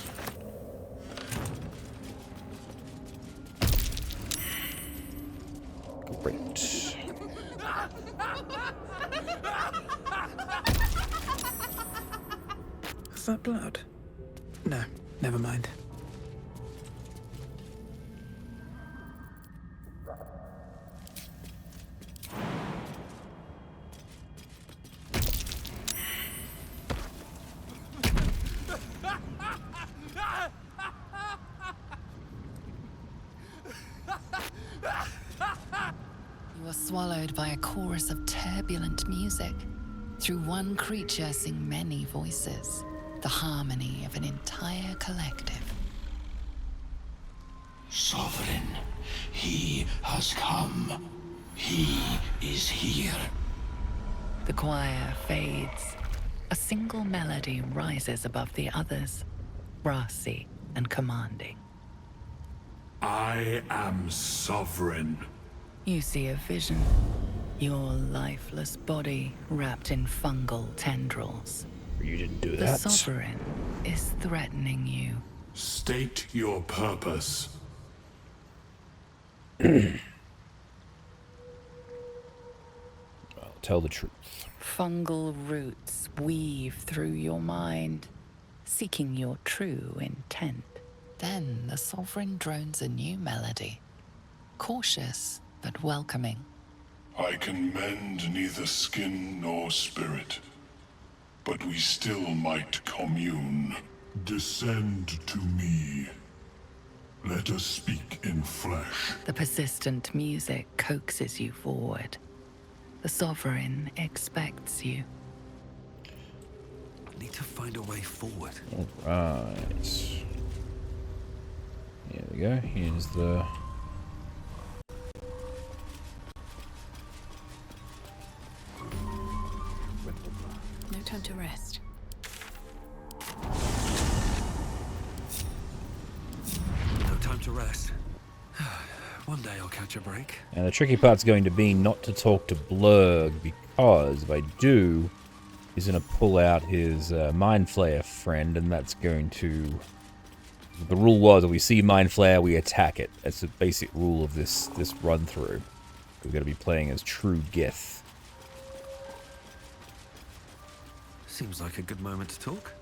Great. Is that blood? No, never mind. You are swallowed by a chorus of turbulent music. Through one creature sing many voices, the harmony of an entire collective. Sovereign, he has come. He is here. The choir fades. A single melody rises above the others, brassy and commanding. I am sovereign. You see a vision. Your lifeless body wrapped in fungal tendrils. You didn't do The that. sovereign is threatening you. State your purpose. Well, tell the truth. Fungal roots weave through your mind, seeking your true intent. Then the sovereign drones a new melody, cautious but welcoming. I can mend neither skin nor spirit, but we still might commune. Descend to me. Let us speak in flesh. The persistent music coaxes you forward. The Sovereign expects you. I need to find a way forward. Alright. Here we go. Here's the... No time to rest. No time to rest. One day I'll catch a break. And the tricky part's going to be not to talk to Blurg, because if I do, he's going to pull out his Mind Flayer friend, and that's going to... The rule was, if we see Mind Flayer, we attack it. That's the basic rule of this run-through. We're going to be playing as true Gith. Seems like a good moment to talk.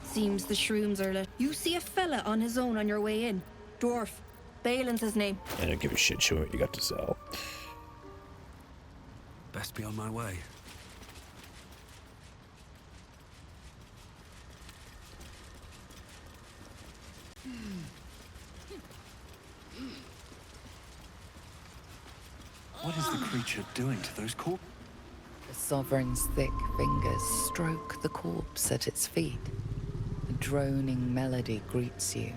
Seems the shrooms are lit. You see a fella on his own on your way in. Dwarf. Balin's his name. I don't give a shit, show me what you got to sell. Best be on my way. What is the creature doing to those corpses? The Sovereign's thick fingers stroke the corpse at its feet. A droning melody greets you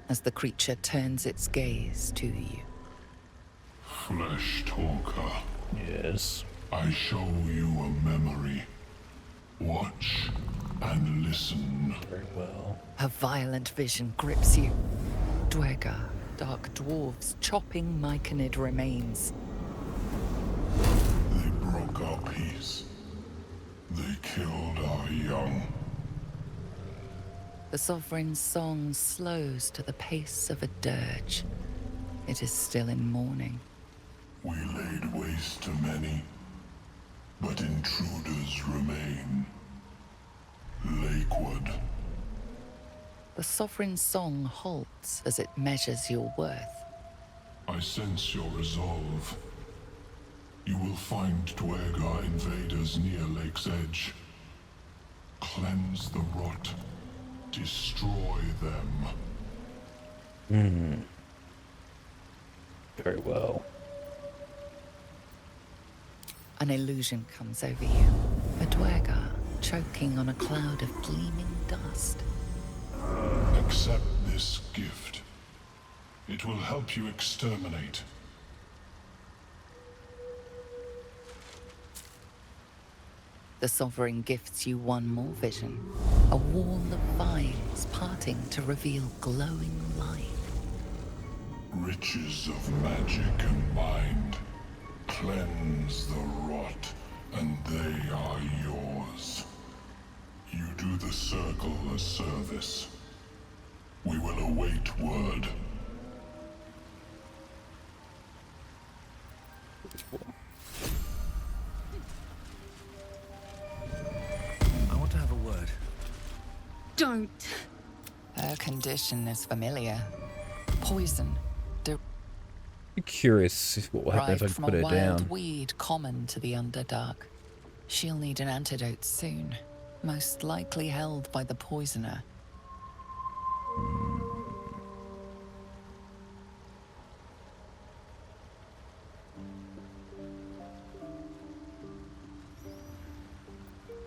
as the creature turns its gaze to you. Flesh talker. Yes. I show you a memory. Watch and listen. Very well. A violent vision grips you. Dwergar, dark dwarves chopping myconid remains. They broke our peace. They killed our young. The Sovereign's song slows to the pace of a dirge. It is still in mourning. We laid waste to many, but intruders remain. Lakewood. The Sovereign's song halts as it measures your worth. I sense your resolve. You will find Dwergar invaders near Lake's Edge. Cleanse the rot. Destroy them. Very well. An illusion comes over you. A Dwergar choking on a cloud of gleaming dust. Accept this gift. It will help you exterminate. The Sovereign gifts you one more vision. A wall of vines parting to reveal glowing light. Riches of magic and mind. Cleanse the rot, and they are yours. You do the Circle a service. We will await word. I want to have a word. Don't. Her condition is familiar. Poison. I'm curious what will happen if I Derived from put a her wild down. weed common to the Underdark. She'll need an antidote soon. Most likely held by the poisoner.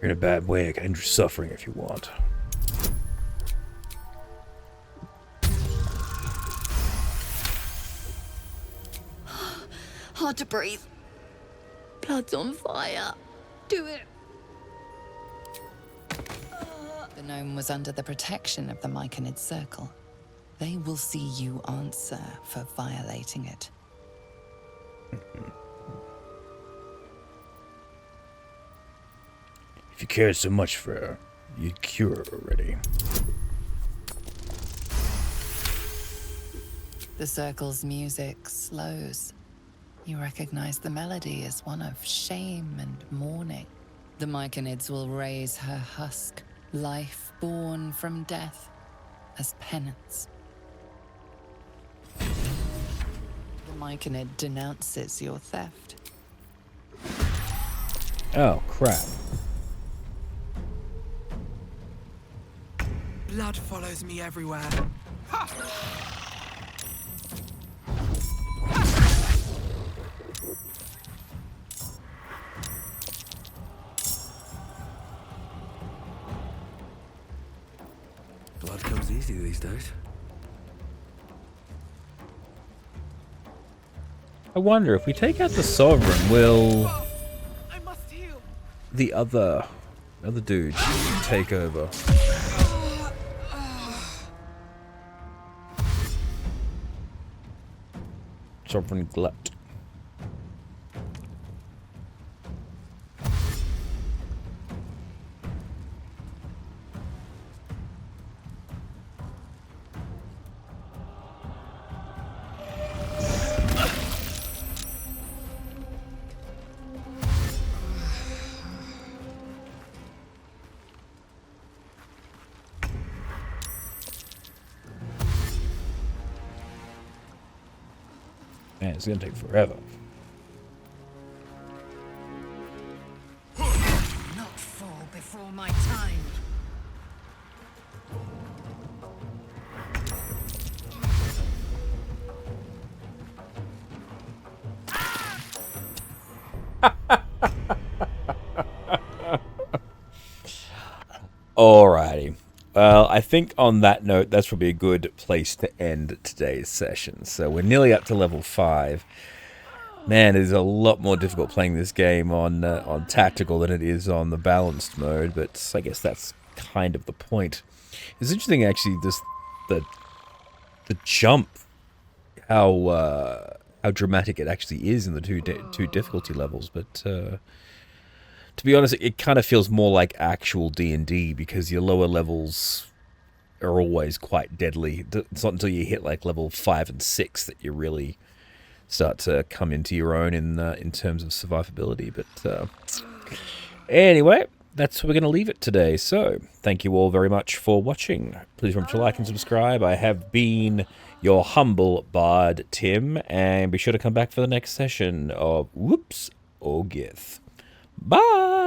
You're in a bad way. I can end your suffering if you want. Hard to breathe. Blood's on fire. Do it. The gnome was under the protection of the Myconid Circle. They will see you answer for violating it. If you cared so much for her, you'd cure her already. The Circle's music slows. You recognize the melody as one of shame and mourning. The Myconids will raise her husk, life born from death, as penance. The Myconid denounces your theft. Oh, crap. Blood follows me everywhere. Blood comes easy these days. I wonder if we take out the Sovereign, will the other dude take over? Sovereign Glut. Man, it's gonna take forever. Not fall before my time. Alrighty. Well, I think on that note, that's probably a good place to end today's session. So we're nearly up to level 5. Man, it is a lot more difficult playing this game on tactical than it is on the balanced mode, but I guess that's kind of the point. It's interesting, actually, the jump, how dramatic it actually is in the two difficulty levels, but to be honest, it kind of feels more like actual D&D because your lower levels are always quite deadly. It's not until you hit like level 5 and 6 that you really start to come into your own in terms of survivability. But anyway, that's where we're going to leave it today. So thank you all very much for watching. Please remember to like and subscribe. I have been your humble bard, Tim, and be sure to come back for the next session of Whoops or Gith. Bye!